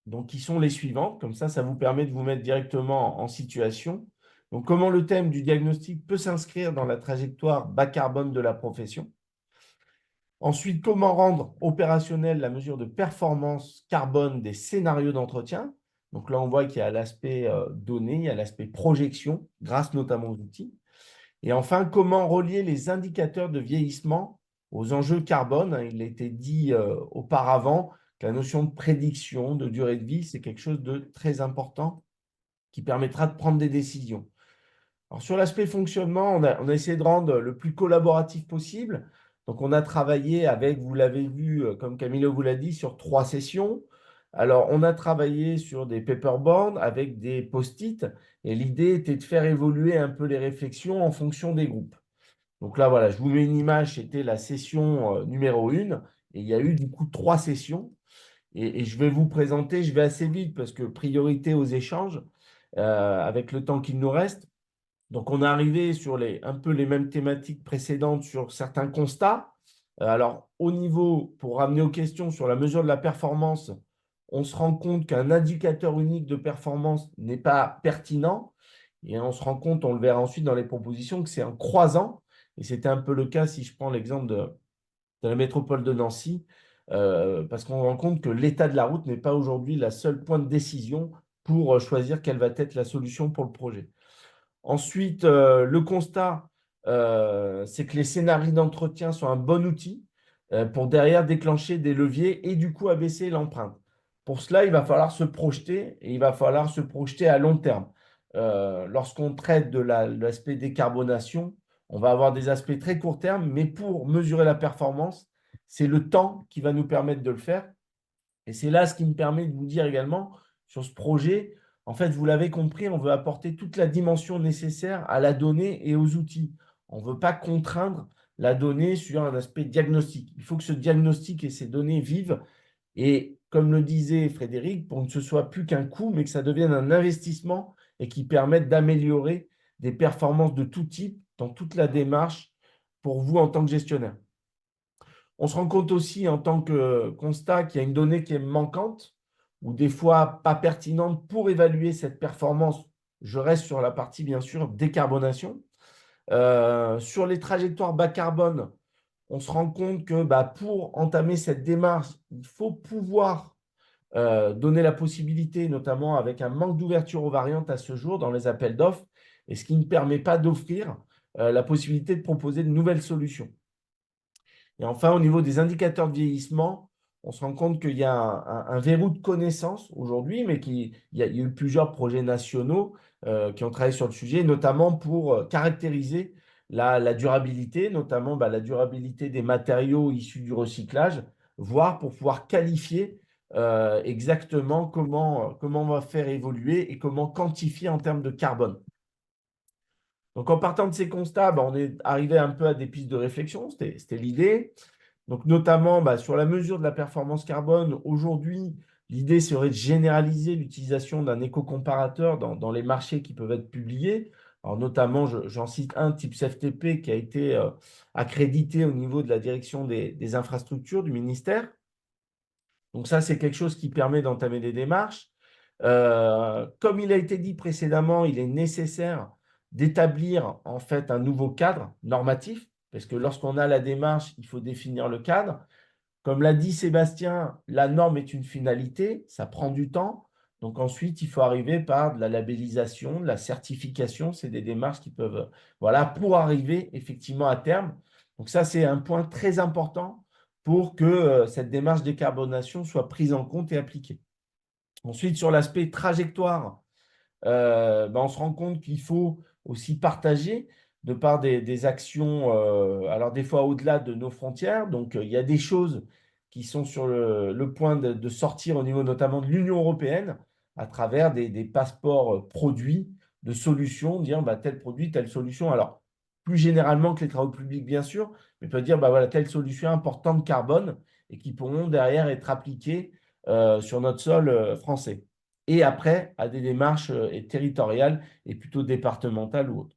donc qui sont les suivantes. Comme ça vous permet de vous mettre directement en situation. Donc, comment le thème du diagnostic peut s'inscrire dans la trajectoire bas carbone de la profession. Ensuite, comment rendre opérationnelle la mesure de performance carbone des scénarios d'entretien. Donc là, on voit qu'il y a l'aspect données, il y a l'aspect projection, grâce notamment aux outils. Et enfin, comment relier les indicateurs de vieillissement aux enjeux carbone. Il a été dit auparavant que la notion de prédiction, de durée de vie, c'est quelque chose de très important qui permettra de prendre des décisions. Alors, sur l'aspect fonctionnement, on a essayé de rendre le plus collaboratif possible. Donc, on a travaillé avec, vous l'avez vu, comme Camilo vous l'a dit, sur 3 sessions. Alors, on a travaillé sur des paperboards avec des post-it et l'idée était de faire évoluer un peu les réflexions en fonction des groupes. Donc là, voilà, je vous mets une image, c'était la session numéro 1 et il y a eu du coup 3 sessions. Et je vais vous présenter, je vais assez vite parce que priorité aux échanges avec le temps qu'il nous reste. Donc, on est arrivé sur un peu les mêmes thématiques précédentes sur certains constats. Alors, au niveau, pour ramener aux questions sur la mesure de la performance, on se rend compte qu'un indicateur unique de performance n'est pas pertinent. Et on se rend compte, on le verra ensuite dans les propositions, que c'est un croisant. Et c'était un peu le cas si je prends l'exemple de la métropole de Nancy, parce qu'on se rend compte que l'état de la route n'est pas aujourd'hui la seule point de décision pour choisir quelle va être la solution pour le projet. Ensuite, le constat, c'est que les scénarios d'entretien sont un bon outil pour derrière déclencher des leviers et du coup abaisser l'empreinte. Pour cela, il va falloir se projeter et il va falloir se projeter à long terme. Lorsqu'on traite de l'aspect décarbonation, on va avoir des aspects très court terme, mais pour mesurer la performance, c'est le temps qui va nous permettre de le faire. Et c'est là ce qui me permet de vous dire également, sur ce projet, en fait, vous l'avez compris, on veut apporter toute la dimension nécessaire à la donnée et aux outils. On ne veut pas contraindre la donnée sur un aspect diagnostic. Il faut que ce diagnostic et ces données vivent. Et comme le disait Frédéric, pour que ce soit plus qu'un coût, mais que ça devienne un investissement et qui permette d'améliorer des performances de tout type dans toute la démarche pour vous en tant que gestionnaire. On se rend compte aussi en tant que constat qu'il y a une donnée qui est manquante ou des fois pas pertinente pour évaluer cette performance. Je reste sur la partie, bien sûr, décarbonation. Sur les trajectoires bas carbone, on se rend compte que pour entamer cette démarche, il faut pouvoir donner la possibilité, notamment avec un manque d'ouverture aux variantes à ce jour dans les appels d'offres, et ce qui ne permet pas d'offrir la possibilité de proposer de nouvelles solutions. Et enfin, au niveau des indicateurs de vieillissement, on se rend compte qu'il y a un verrou de connaissance aujourd'hui, mais il y a eu plusieurs projets nationaux qui ont travaillé sur le sujet, notamment pour caractériser la durabilité, notamment la durabilité des matériaux issus du recyclage, voire pour pouvoir qualifier exactement comment on va faire évoluer et comment quantifier en termes de carbone. Donc, en partant de ces constats, on est arrivé un peu à des pistes de réflexion, c'était l'idée. Donc, notamment sur la mesure de la performance carbone, aujourd'hui, l'idée serait de généraliser l'utilisation d'un éco-comparateur dans les marchés qui peuvent être publiés. Alors, notamment, j'en cite un, type FTP, qui a été accrédité au niveau de la direction des infrastructures du ministère. Donc, ça, c'est quelque chose qui permet d'entamer des démarches. Comme il a été dit précédemment, il est nécessaire d'établir en fait un nouveau cadre normatif, parce que lorsqu'on a la démarche, il faut définir le cadre. Comme l'a dit Sébastien, la norme est une finalité, ça prend du temps. Donc ensuite, il faut arriver par de la labellisation, de la certification. C'est des démarches qui peuvent, voilà, pour arriver effectivement à terme. Donc ça, c'est un point très important pour que cette démarche décarbonation soit prise en compte et appliquée. Ensuite, sur l'aspect trajectoire, on se rend compte qu'il faut aussi partager de par des actions, alors des fois au-delà de nos frontières. Donc, il y a des choses qui sont sur le point de sortir au niveau notamment de l'Union européenne à travers des passeports produits, de solutions, dire tel produit, telle solution. Alors, plus généralement que les travaux publics, bien sûr, mais peut dire voilà, telle solution importante carbone et qui pourront derrière être appliquées sur notre sol français. Et après, à des démarches territoriales et plutôt départementales ou autres.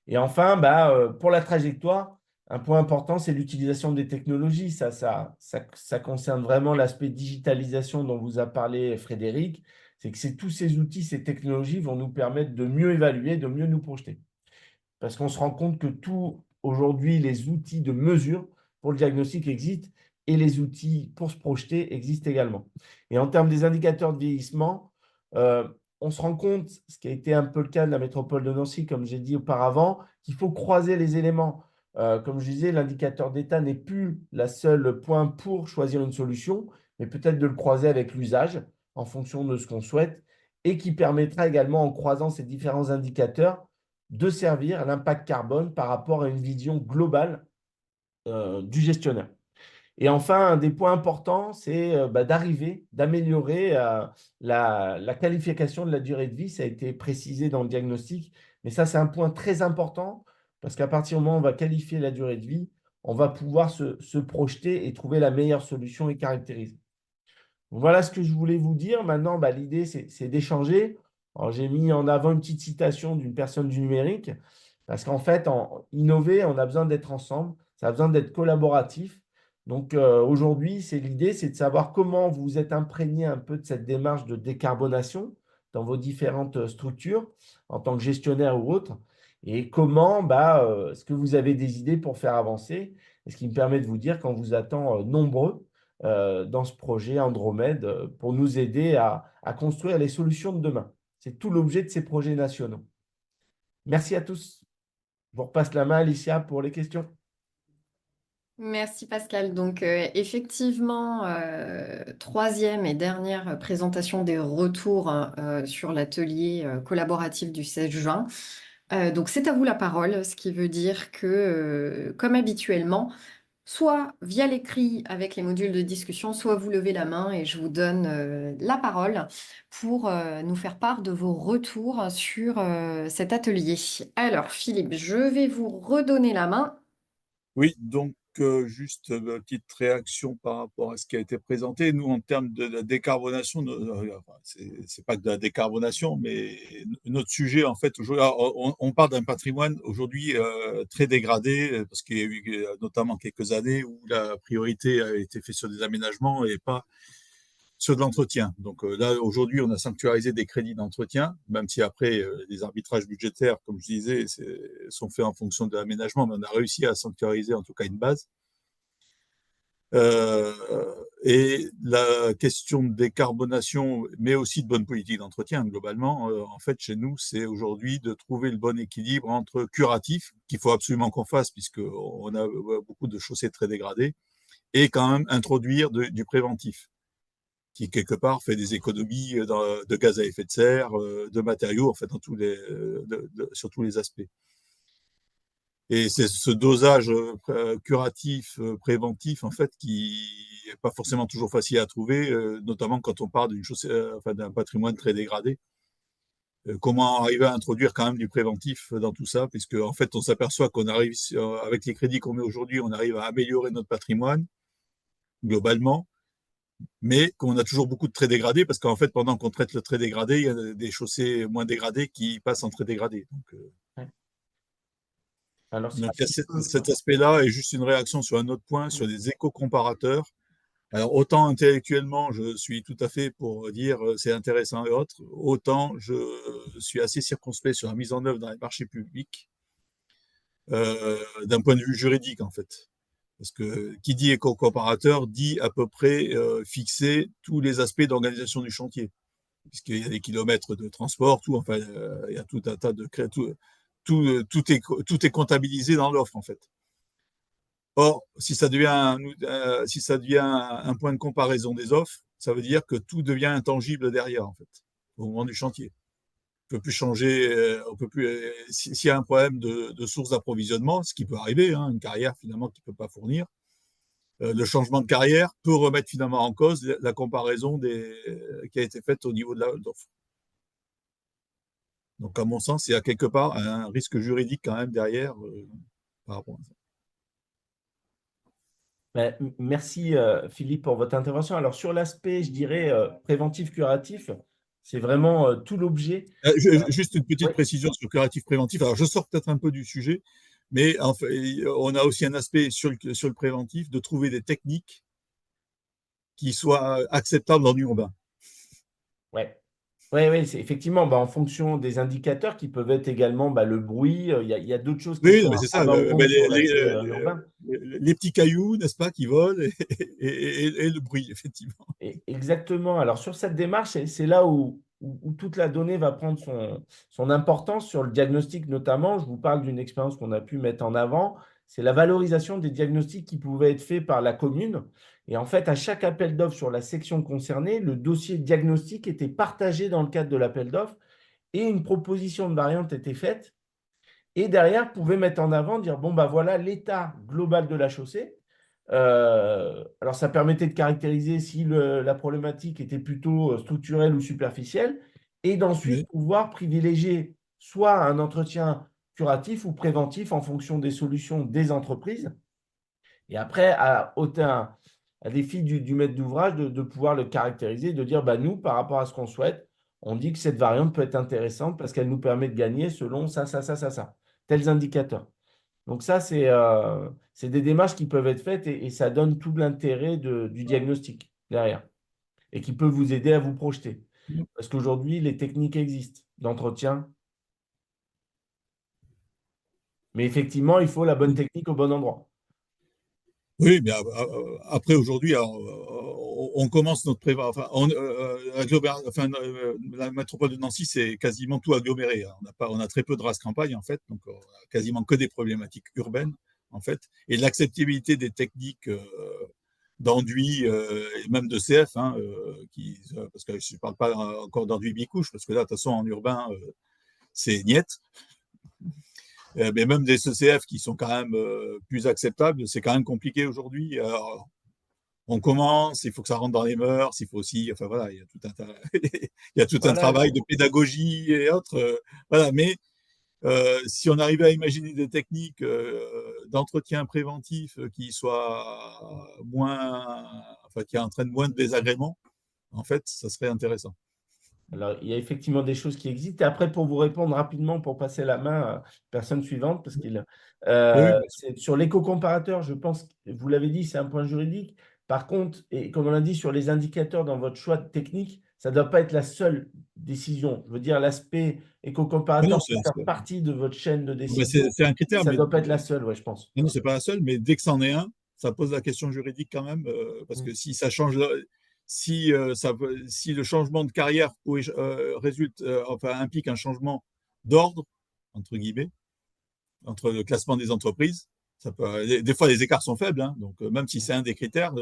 Et enfin, pour la trajectoire, un point important, c'est l'utilisation des technologies. Ça concerne vraiment l'aspect digitalisation dont vous a parlé Frédéric. C'est que tous ces outils, ces technologies vont nous permettre de mieux évaluer, de mieux nous projeter. Parce qu'on se rend compte que aujourd'hui, les outils de mesure pour le diagnostic existent et les outils pour se projeter existent également. Et en termes des indicateurs de vieillissement, on se rend compte, ce qui a été un peu le cas de la métropole de Nancy, comme j'ai dit auparavant, qu'il faut croiser les éléments. Comme je disais, l'indicateur d'état n'est plus la seule point pour choisir une solution, mais peut-être de le croiser avec l'usage en fonction de ce qu'on souhaite et qui permettra également, en croisant ces différents indicateurs, de servir à l'impact carbone par rapport à une vision globale du gestionnaire. Et enfin, un des points importants, c'est d'améliorer la qualification de la durée de vie. Ça a été précisé dans le diagnostic, mais ça, c'est un point très important parce qu'à partir du moment où on va qualifier la durée de vie, on va pouvoir se projeter et trouver la meilleure solution et caractériser. Donc, voilà ce que je voulais vous dire. Maintenant, l'idée, c'est d'échanger. Alors, j'ai mis en avant une petite citation d'une personne du numérique, parce qu'en fait, innover, on a besoin d'être ensemble, ça a besoin d'être collaboratif. Donc, aujourd'hui, l'idée, c'est de savoir comment vous êtes imprégné un peu de cette démarche de décarbonation dans vos différentes structures, en tant que gestionnaire ou autre, et comment, est-ce que vous avez des idées pour faire avancer? Et ce qui me permet de vous dire qu'on vous attend nombreux dans ce projet Andromède pour nous aider à construire les solutions de demain. C'est tout l'objet de ces projets nationaux. Merci à tous. Je vous repasse la main, Alicia, pour les questions. Merci Pascal. Donc effectivement, troisième et dernière présentation des retours sur l'atelier collaboratif du 16 juin. Donc c'est à vous la parole, ce qui veut dire que, comme habituellement, soit via l'écrit avec les modules de discussion, soit vous levez la main et je vous donne la parole pour nous faire part de vos retours sur cet atelier. Alors Philippe, je vais vous redonner la main. Oui, donc juste une petite réaction par rapport à ce qui a été présenté. Nous, en termes de décarbonation, c'est pas que de la décarbonation, mais notre sujet, en fait, on parle d'un patrimoine aujourd'hui très dégradé, parce qu'il y a eu notamment quelques années où la priorité a été faite sur des aménagements et pas sur de l'entretien. Donc là, aujourd'hui, on a sanctuarisé des crédits d'entretien, même si après, les arbitrages budgétaires, comme je disais, sont faits en fonction de l'aménagement, mais on a réussi à sanctuariser en tout cas une base. Et la question de décarbonation, mais aussi de bonne politique d'entretien, globalement, en fait, chez nous, c'est aujourd'hui de trouver le bon équilibre entre curatif, qu'il faut absolument qu'on fasse, puisqu'on a beaucoup de chaussées très dégradées, et quand même introduire du préventif, qui quelque part fait des économies de gaz à effet de serre, de matériaux, en fait, sur tous les aspects. Et c'est ce dosage curatif, préventif, en fait, qui n'est pas forcément toujours facile à trouver, notamment quand on parle d'un patrimoine très dégradé. Comment arriver à introduire quand même du préventif dans tout ça, puisque en fait, on s'aperçoit qu'on arrive, avec les crédits qu'on met aujourd'hui, on arrive à améliorer notre patrimoine globalement, mais qu'on a toujours beaucoup de très dégradés, parce qu'en fait, pendant qu'on traite le très dégradé, il y a des chaussées moins dégradées qui passent en très dégradé. Donc, Alors, donc il y a cet aspect-là, et juste une réaction sur un autre point, sur les éco-comparateurs. Alors, autant intellectuellement, je suis tout à fait pour dire c'est intéressant et autres, autant je suis assez circonspect sur la mise en œuvre dans les marchés publics, d'un point de vue juridique, en fait. Parce que qui dit éco-comparateur dit à peu près fixer tous les aspects d'organisation du chantier. Puisqu'il y a des kilomètres de transport, tout, enfin, il y a tout un tas de tout est comptabilisé dans l'offre, en fait. Or, si ça devient un point de comparaison des offres, ça veut dire que tout devient intangible derrière, en fait, au moment du chantier. On peut plus changer, on peut plus. S'il y a un problème de source d'approvisionnement, ce qui peut arriver, hein, une carrière finalement qui peut pas fournir, le changement de carrière peut remettre finalement en cause la comparaison qui a été faite au niveau de l'offre. Donc, à mon sens, il y a quelque part un risque juridique quand même derrière par rapport à ça. Merci Philippe pour votre intervention. Alors sur l'aspect, je dirais, préventif-curatif, c'est vraiment tout l'objet. Juste une petite Oui. précision sur le curatif préventif. Alors je sors peut-être un peu du sujet, mais en fait, on a aussi un aspect sur le préventif de trouver des techniques qui soient acceptables en urbain. Ouais. Oui, c'est effectivement en fonction des indicateurs qui peuvent être également le bruit. Il y a d'autres choses qui Oui, sont mais c'est à ça, prendre en compte sur l'aspect urbain. les petits cailloux, n'est-ce pas, qui volent et le bruit, effectivement. Exactement. Alors sur cette démarche, c'est là où toute la donnée va prendre son importance sur le diagnostic notamment. Je vous parle d'une expérience qu'on a pu mettre en avant. C'est la valorisation des diagnostics qui pouvaient être faits par la commune. Et en fait, à chaque appel d'offres sur la section concernée, le dossier diagnostic était partagé dans le cadre de l'appel d'offres et une proposition de variante était faite. Et derrière, pouvait mettre en avant, dire, bon, voilà l'état global de la chaussée. Alors, ça permettait de caractériser si la problématique était plutôt structurelle ou superficielle, et d'ensuite pouvoir privilégier soit un entretien curatif ou préventif en fonction des solutions des entreprises. Et après, à défi du maître d'ouvrage de pouvoir le caractériser, de dire, nous, par rapport à ce qu'on souhaite, on dit que cette variante peut être intéressante parce qu'elle nous permet de gagner selon ça, tels indicateurs. Donc ça, c'est des démarches qui peuvent être faites et ça donne tout l'intérêt du diagnostic derrière et qui peut vous aider à vous projeter. Parce qu'aujourd'hui, les techniques existent d'entretien. Mais effectivement, il faut la bonne technique au bon endroit. Oui, mais après, aujourd'hui, on commence notre prévention. La métropole de Nancy, c'est quasiment tout aggloméré, hein. On a très peu de races campagne, en fait, donc on a quasiment que des problématiques urbaines, en fait. Et l'acceptabilité des techniques d'enduit et même de CF, hein, parce que je ne parle pas encore d'enduit bicouche, parce que là, de toute façon, en urbain, c'est niette. Mais même des CCF qui sont quand même plus acceptables, c'est quand même compliqué aujourd'hui. Alors, on commence, il faut que ça rentre dans les mœurs, il faut aussi, enfin voilà, il y a tout il y a tout un travail de pédagogie et autres. Voilà, mais si on arrivait à imaginer des techniques d'entretien préventif qui soit moins, enfin, qui entraîne moins de désagréments, en fait, ça serait intéressant. Alors, il y a effectivement des choses qui existent. Et après, pour vous répondre rapidement, pour passer la main à la personne suivante, parce qu'il, Oui, oui, bien sûr. c'est sur l'éco-comparateur, je pense, vous l'avez dit, c'est un point juridique. Par contre, et comme on l'a dit, sur les indicateurs dans votre choix de technique, ça ne doit pas être la seule décision. Je veux dire, l'aspect Mais éco-comparateur non, peut faire partie de votre chaîne de ben, décision, c'est un mais critère, ça ne mais doit pas être la seule, ouais, je pense. non, c'est pas la seule, mais dès que c'en est un, ça pose la question juridique quand même, parce que si ça change, si le changement de carrière résulte, enfin, implique un changement d'ordre, entre guillemets, entre le classement des entreprises, ça peut, des fois les écarts sont faibles, hein, donc même si c'est un des critères,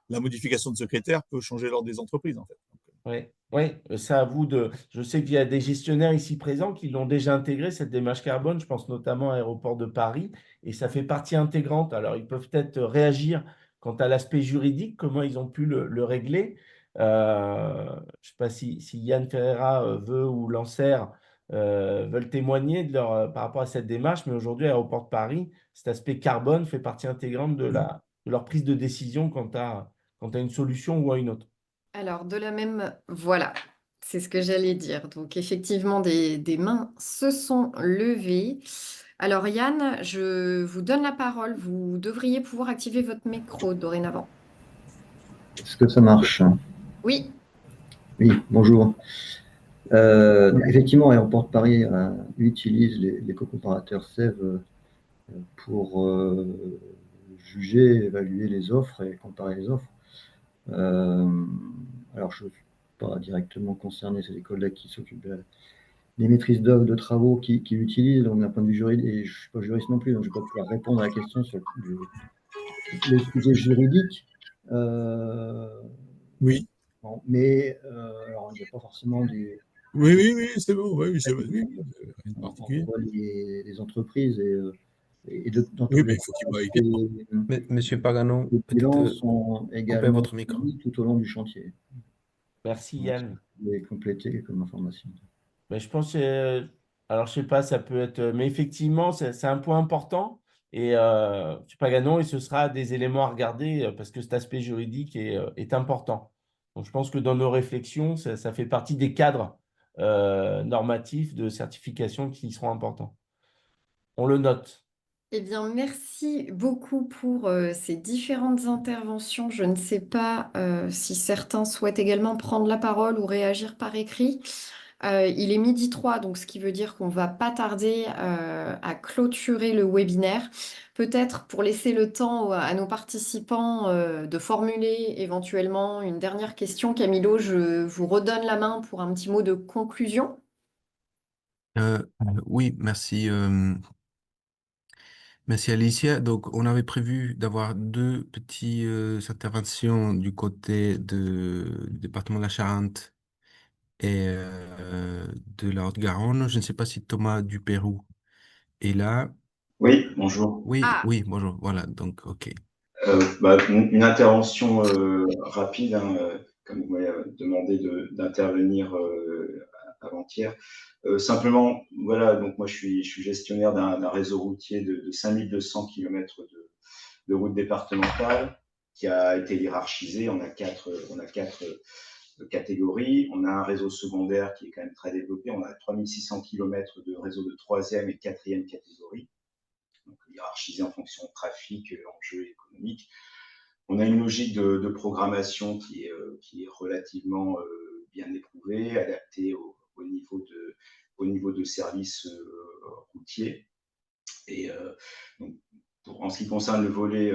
la modification de ce critère peut changer l'ordre des entreprises, en fait. Oui, oui, c'est à vous de. Je sais qu'il y a des gestionnaires ici présents qui l'ont déjà intégré, cette démarche carbone. Je pense notamment à Aéroport de Paris, et ça fait partie intégrante. Alors, ils peuvent peut-être réagir quant à l'aspect juridique, comment ils ont pu le régler. Je ne sais pas si Yann Ferreira veut ou Lancer veulent témoigner par rapport à cette démarche, mais aujourd'hui, Aéroport de Paris, cet aspect carbone fait partie intégrante de leur prise de décision quant à une solution ou à une autre. Alors, voilà, c'est ce que j'allais dire. Donc, effectivement, des mains se sont levées. Alors, Yann, je vous donne la parole. Vous devriez pouvoir activer votre micro dorénavant. Est-ce que ça marche? Oui, Oui, bonjour. Effectivement, Aéroport de Paris utilise les co-comparateurs SEV pour juger, évaluer les offres et comparer les offres. Alors, je ne suis pas directement concerné, c'est les collègues qui s'occupent des maîtrises d'œuvre, de travaux qui l'utilisent. Donc, d'un point de vue juridique, et je ne suis pas juriste non plus, donc je ne vais pas pouvoir répondre à la question sur le sujet juridique. Oui, Bon, mais alors, il n'y a pas forcément des. oui, oui, oui, c'est bon, oui, c'est bon, oui, rien de On particulier. voit les entreprises dans Oui, tous mais les il faut qu'il voie cas, également. Monsieur Pagano, les peut-être bilans sont couper également votre micro. suivis tout au long du chantier. Merci Donc, Yann. c'est complété comme information. Mais je pense, alors je sais pas, ça peut être, mais effectivement, c'est un point important. Et je sais pas, Ganon, et ce sera des éléments à regarder parce que cet aspect juridique est important. Donc je pense que dans nos réflexions, ça fait partie des cadres normatifs de certification qui seront importants. On le note. eh bien, merci beaucoup pour ces différentes interventions. Je ne sais pas si certains souhaitent également prendre la parole ou réagir par écrit. Il est 12h03, donc ce qui veut dire qu'on va pas tarder à clôturer le webinaire. Peut-être pour laisser le temps à nos participants de formuler éventuellement une dernière question. Camilo, je vous redonne la main pour un petit mot de conclusion. Oui, merci. Merci Alicia. Donc, on avait prévu d'avoir deux petites interventions du côté du département de la Charente et de la Haute-Garonne. Je ne sais pas si Thomas du Pérou est là. Oui, bonjour. Oui, Ah, oui, bonjour. Voilà, donc, OK. Une intervention rapide, hein, comme vous m'avez demandé d'intervenir avant-hier. Simplement, voilà, donc moi je suis gestionnaire d'un réseau routier de 5200 km de routes départementales qui a été hiérarchisé. On a quatre catégories. On a un réseau secondaire qui est quand même très développé. On a 3600 km de réseau de troisième et quatrième catégorie, donc hiérarchisé en fonction de trafic, enjeux économiques. On a une logique de programmation qui est relativement bien éprouvée, adaptée au niveau de service routier. Et donc, en ce qui concerne le volet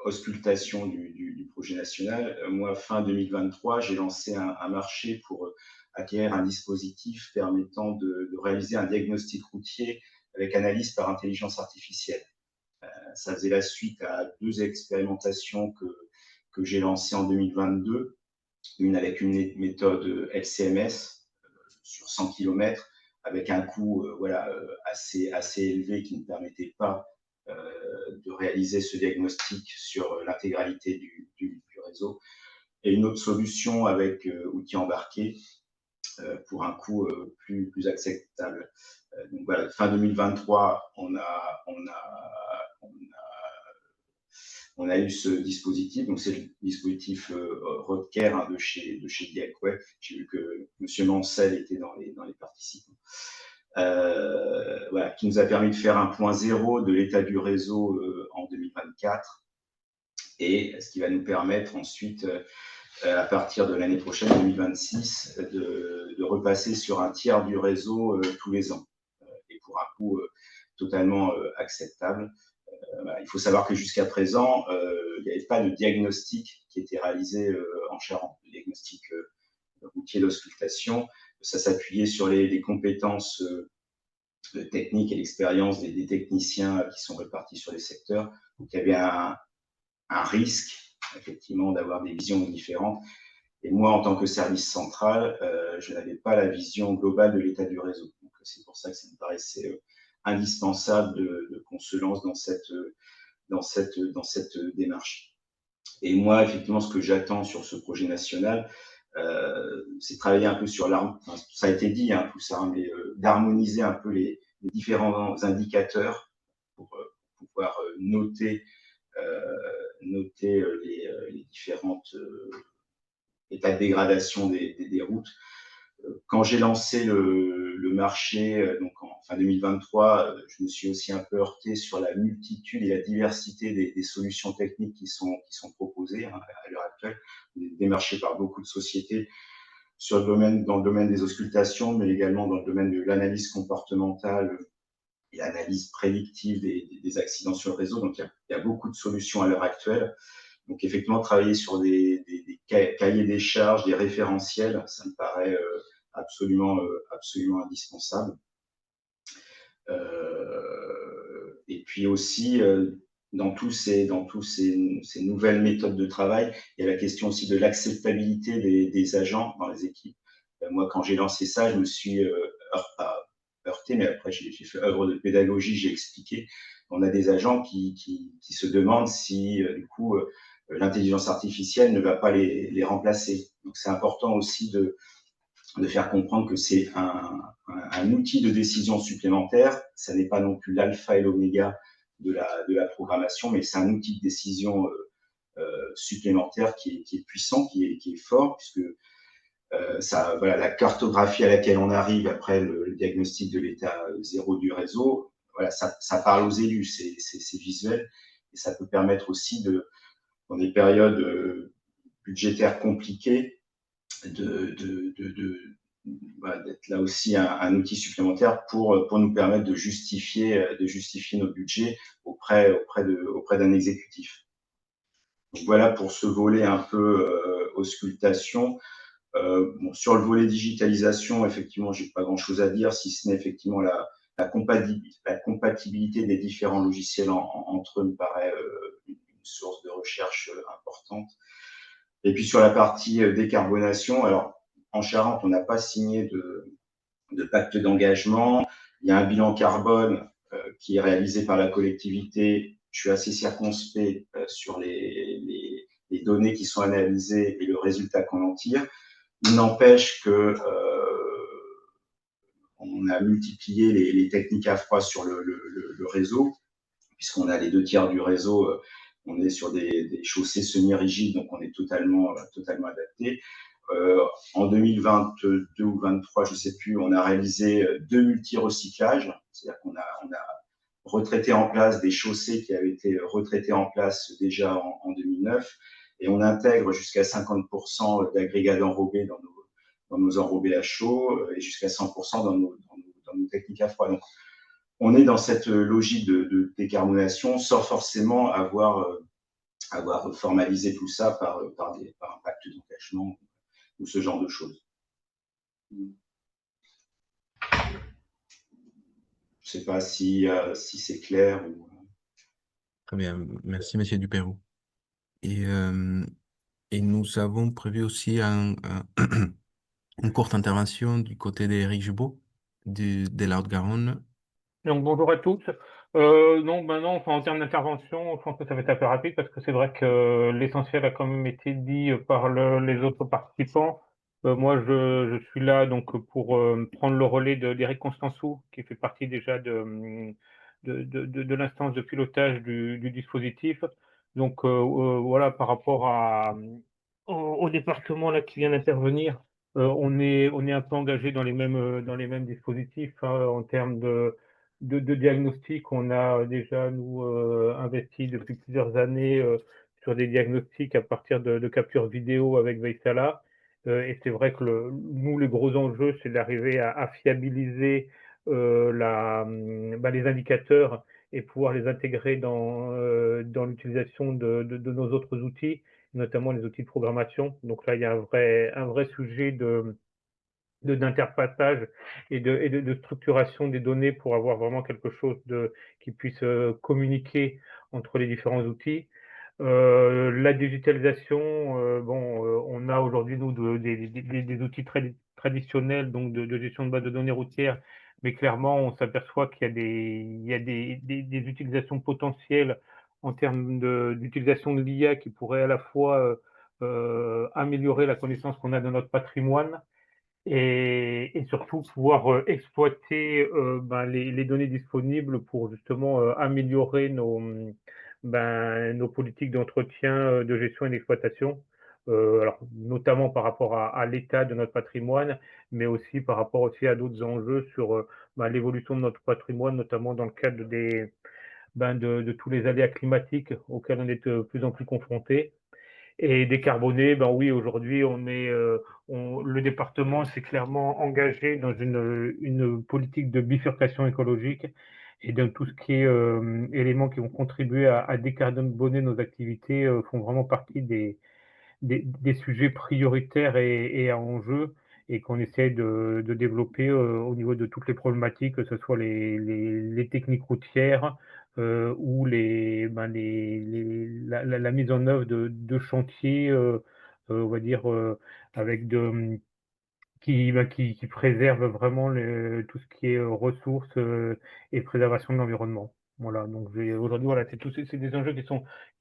auscultation du projet national, moi, fin 2023, j'ai lancé un marché pour acquérir un dispositif permettant de réaliser un diagnostic routier avec analyse par intelligence artificielle. Ça faisait la suite à deux expérimentations que j'ai lancées en 2022, une avec une méthode LCMS sur 100 km, avec un coût assez élevé qui ne permettait pas de réaliser ce diagnostic sur l'intégralité du réseau, et une autre solution avec outil embarqué pour un coût plus acceptable. Donc voilà, fin 2023, on a eu ce dispositif, donc c'est le dispositif Rodcare hein, de chez Diacway. J'ai vu que M. Mancel était dans les participants. Voilà, qui nous a permis de faire un point zéro de l'état du réseau en 2024 et ce qui va nous permettre ensuite, à partir de l'année prochaine, 2026, de repasser sur un tiers du réseau tous les ans et pour un coût totalement acceptable. Il faut savoir que jusqu'à présent, il n'y avait pas de diagnostic qui était réalisé en Charente, le diagnostic routier d'auscultation. Ça s'appuyait sur les compétences techniques et l'expérience des techniciens qui sont répartis sur les secteurs. Donc, il y avait un risque, effectivement, d'avoir des visions différentes. Et moi, en tant que service central, je n'avais pas la vision globale de l'état du réseau. Donc, c'est pour ça que ça me paraissait indispensable qu'on se lance dans cette démarche. Et moi, effectivement, ce que j'attends sur ce projet national, c'est travailler un peu sur ça a été dit, hein, tout ça, mais d'harmoniser un peu les différents indicateurs pour pouvoir noter les différentes états de dégradation des routes. Quand j'ai lancé le marché, donc en fin 2023, je me suis aussi un peu heurté sur la multitude et la diversité des solutions techniques qui sont proposées hein, à l'heure actuelle, démarchées par beaucoup de sociétés dans le domaine des auscultations, mais également dans le domaine de l'analyse comportementale et l'analyse prédictive des accidents sur le réseau. Donc, il y a beaucoup de solutions à l'heure actuelle. Donc, effectivement, travailler sur des cahiers des charges, des référentiels, ça me paraît absolument indispensable. Et puis aussi, dans tous ces nouvelles méthodes de travail, il y a la question aussi de l'acceptabilité des agents dans les équipes. Moi, quand j'ai lancé ça, je me suis heurté, mais après, j'ai fait œuvre de pédagogie, j'ai expliqué. On a des agents qui se demandent si, du coup, l'intelligence artificielle ne va pas les remplacer. Donc, c'est important aussi de faire comprendre que c'est un outil de décision supplémentaire. Ça n'est pas non plus l'alpha et l'oméga de la programmation, mais c'est un outil de décision supplémentaire qui est puissant, qui est fort, puisque voilà, la cartographie à laquelle on arrive après le diagnostic de l'état zéro du réseau, voilà, ça parle aux élus, c'est visuel, et ça peut permettre aussi dans des périodes budgétaires compliquées, d'être là aussi un outil supplémentaire pour nous permettre de justifier nos budgets auprès d'un exécutif. Donc voilà pour ce volet un peu auscultation. Sur le volet digitalisation, effectivement, j'ai pas grand-chose à dire, si ce n'est effectivement la compatibilité des différents logiciels entre eux me paraît une source de recherche importante. Et puis sur la partie décarbonation, alors en Charente, on n'a pas signé de pacte d'engagement. Il y a un bilan carbone qui est réalisé par la collectivité. Je suis assez circonspect sur les données qui sont analysées et le résultat qu'on en tire. Il n'empêche que on a multiplié les techniques à froid sur le réseau, puisqu'on a les 2/3 du réseau. On est sur des chaussées semi-rigides, donc on est totalement adapté. En 2022 ou 2023, je ne sais plus, on a réalisé 2 multi-recyclages, c'est-à-dire qu'on a retraité en place des chaussées qui avaient été retraitées en place déjà en 2009, et on intègre jusqu'à 50% d'agrégats d'enrobés dans nos enrobés à chaud et jusqu'à 100% dans nos techniques à froid. Donc, on est dans cette logique de décarbonation sans forcément avoir formalisé tout ça par un pacte d'engagement ou ce genre de choses. Je ne sais pas si c'est clair. Très bien, merci Monsieur Duperroux. Et nous avons prévu aussi une courte intervention du côté d'Éric Jubot, de la Haute-Garonne. Donc bonjour à tous. Non, maintenant, en termes d'intervention, je pense que ça va être un peu rapide parce que c'est vrai que l'essentiel a quand même été dit par les autres participants. Moi, je suis là donc pour prendre le relais d'Éric Constançou, qui fait partie déjà de l'instance de pilotage du dispositif. Donc voilà, par rapport au département là, qui vient d'intervenir, on est un peu engagé dans les mêmes dispositifs hein, en termes de diagnostic. On a déjà, nous, investi depuis plusieurs années sur des diagnostics à partir de captures vidéo avec Veysala. Et c'est vrai que nous, les gros enjeux, c'est d'arriver à fiabiliser les indicateurs et pouvoir les intégrer dans l'utilisation de nos autres outils, notamment les outils de programmation. Donc là, il y a un vrai sujet d'interfaçage et de structuration des données pour avoir vraiment quelque chose qui puisse communiquer entre les différents outils. La digitalisation, on a aujourd'hui, nous, des outils traditionnels donc de gestion de base de données routières, mais clairement, on s'aperçoit qu'il y a des utilisations potentielles en termes d'utilisation de l'IA qui pourraient à la fois améliorer la connaissance qu'on a de notre patrimoine et surtout pouvoir exploiter les données disponibles pour justement améliorer nos politiques d'entretien, de gestion et d'exploitation, alors notamment par rapport à l'état de notre patrimoine, mais aussi par rapport aussi à d'autres enjeux sur l'évolution de notre patrimoine, notamment dans le cadre de tous les aléas climatiques auxquels on est de plus en plus confrontés. Et décarboner, ben oui, aujourd'hui, le département s'est clairement engagé dans une politique de bifurcation écologique et dans tout ce qui est éléments qui vont contribuer à décarboner nos activités font vraiment partie des sujets prioritaires et à enjeu et qu'on essaie de développer au niveau de toutes les problématiques, que ce soit les techniques routières ou la mise en œuvre de chantiers, on va dire, avec qui préserve vraiment tout ce qui est ressources et préservation de l'environnement. Voilà, donc aujourd'hui, voilà, c'est des enjeux qui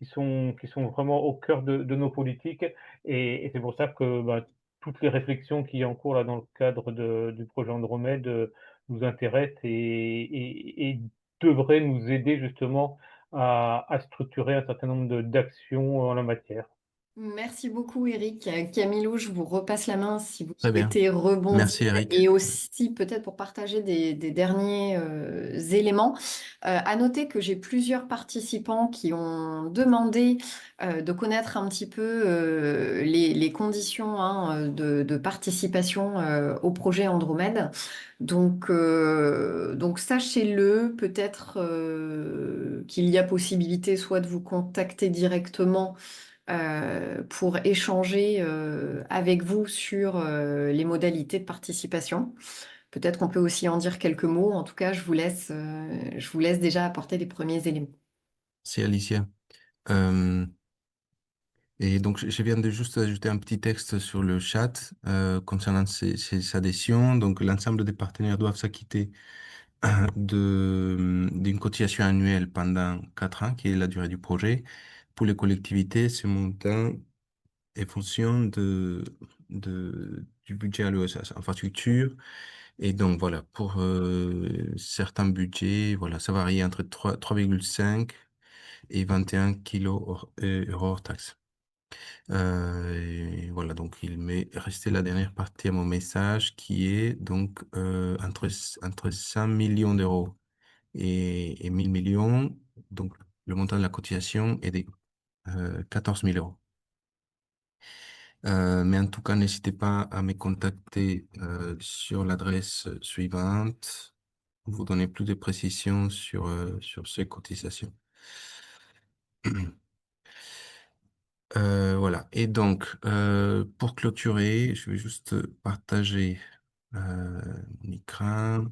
sont vraiment au cœur de nos politiques et c'est pour ça que toutes les réflexions qui sont en cours là, dans le cadre du projet Andromède nous intéressent et devraient nous aider justement à structurer un certain nombre d'actions en la matière. Merci beaucoup, Eric. Camilo, je vous repasse la main si vous Très bien. souhaitez rebondir Merci, Eric. et aussi peut-être pour partager des derniers éléments. À noter que j'ai plusieurs participants qui ont demandé de connaître un petit peu les conditions hein, de participation au projet Andromède. Donc sachez-le, peut-être qu'il y a possibilité soit de vous contacter directement pour échanger avec vous sur les modalités de participation. Peut-être qu'on peut aussi en dire quelques mots. En tout cas, je vous laisse déjà apporter les premiers éléments. C'est Alicia. Euh, et donc, je viens de juste ajouter un petit texte sur le chat concernant ces adhésions. Donc, l'ensemble des partenaires doivent s'acquitter d'une cotisation annuelle pendant 4 ans, qui est la durée du projet. Pour les collectivités, ce montant est fonction du budget alloué à l'infrastructure. Et donc, voilà, pour certains budgets, voilà, ça varie entre 3,5 et 21 kilos euros hors taxe. Et voilà, donc il m'est resté la dernière partie à mon message qui est donc entre 5 millions d'euros et 1000 millions. Donc, le montant de la cotisation est de 14 000 euros. Mais en tout cas, n'hésitez pas à me contacter sur l'adresse suivante pour vous donner plus de précisions sur ces cotisations. Voilà. Et donc, pour clôturer, je vais juste partager mon écran.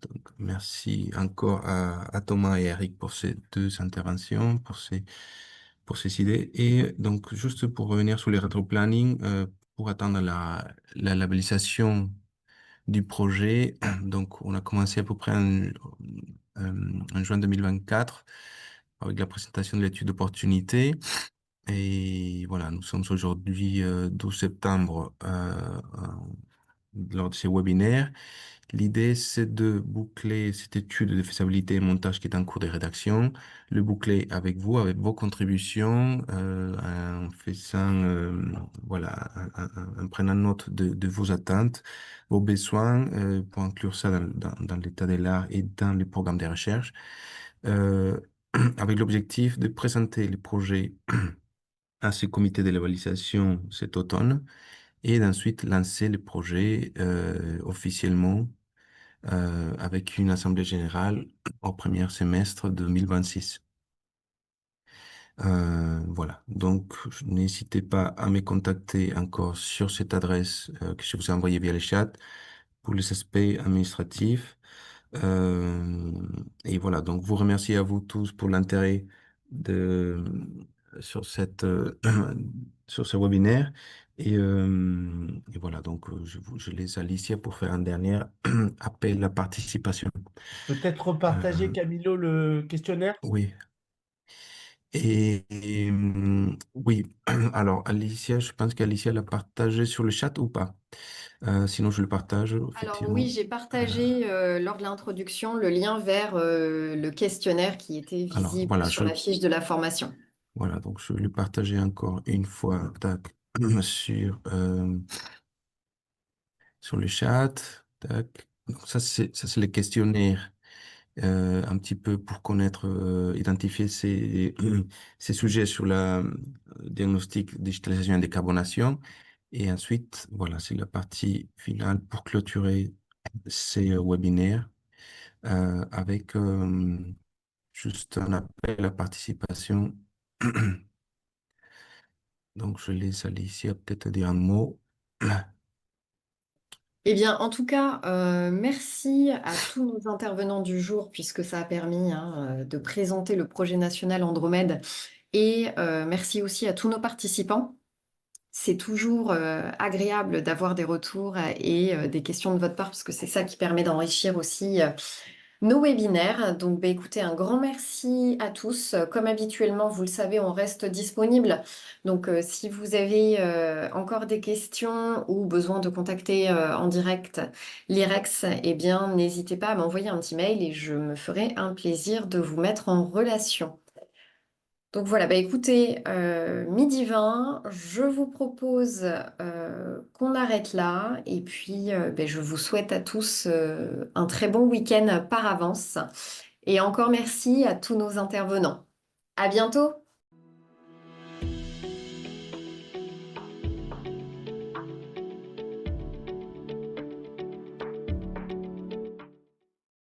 Donc, merci encore à Thomas et Eric pour ces 2 interventions, pour ces idées. Et donc, juste pour revenir sur les rétro-planning, pour atteindre la labellisation du projet, donc on a commencé à peu près en juin 2024 avec la présentation de l'étude d'opportunité. Et voilà, nous sommes aujourd'hui 12 septembre lors de ces webinaires. L'idée, c'est de boucler cette étude de faisabilité et montage qui est en cours de rédaction, le boucler avec vous, avec vos contributions, en faisant, voilà, en prenant note de vos attentes, vos besoins, pour inclure ça dans l'état de l'art et dans les programmes de recherche, euh, avec l'objectif de présenter les projets à ce comité de l'évaluation cet automne et d'ensuite lancer le projet officiellement avec une assemblée générale au premier semestre 2026. Voilà, donc n'hésitez pas à me contacter encore sur cette adresse que je vous ai envoyée via le chat pour les aspects administratifs. Euh, et voilà, donc vous remercie à vous tous pour l'intérêt de sur sur ce webinaire. Et voilà, donc je laisse Alicia pour faire un dernier appel à participation. Peut-être repartager, Euh, Camilo, le questionnaire? oui. Oui, alors Alicia, je pense qu'Alicia l'a partagé sur le chat ou pas? Sinon, je le partage, Alors oui, effectivement. j'ai partagé lors de l'introduction le lien vers le questionnaire qui était Alors, visible voilà, sur la fiche de la formation. voilà, donc je vais le partager encore une fois, tac, sur le chat, tac. Donc ça, c'est le questionnaire, un petit peu pour connaître, identifier ces sujets sur la diagnostic, digitalisation et décarbonation. Et ensuite, voilà, c'est la partie finale pour clôturer ces webinaires avec juste un appel à participation. Donc, je laisse Alicia peut-être dire un mot. Eh bien, en tout cas, merci à tous nos intervenants du jour, puisque ça a permis de présenter le projet national Andromède. Et merci aussi à tous nos participants. C'est toujours agréable d'avoir des retours et des questions de votre part, parce que c'est ça qui permet d'enrichir aussi nos webinaires. Donc, bah, écoutez, un grand merci à tous. Comme habituellement, vous le savez, on reste disponible. Donc, si vous avez encore des questions ou besoin de contacter en direct l'IREX, eh bien, n'hésitez pas à m'envoyer un petit mail et je me ferai un plaisir de vous mettre en relation. Donc voilà, bah écoutez, midi 20, je vous propose qu'on arrête là et puis bah, je vous souhaite à tous un très bon week-end par avance et encore merci à tous nos intervenants. À bientôt!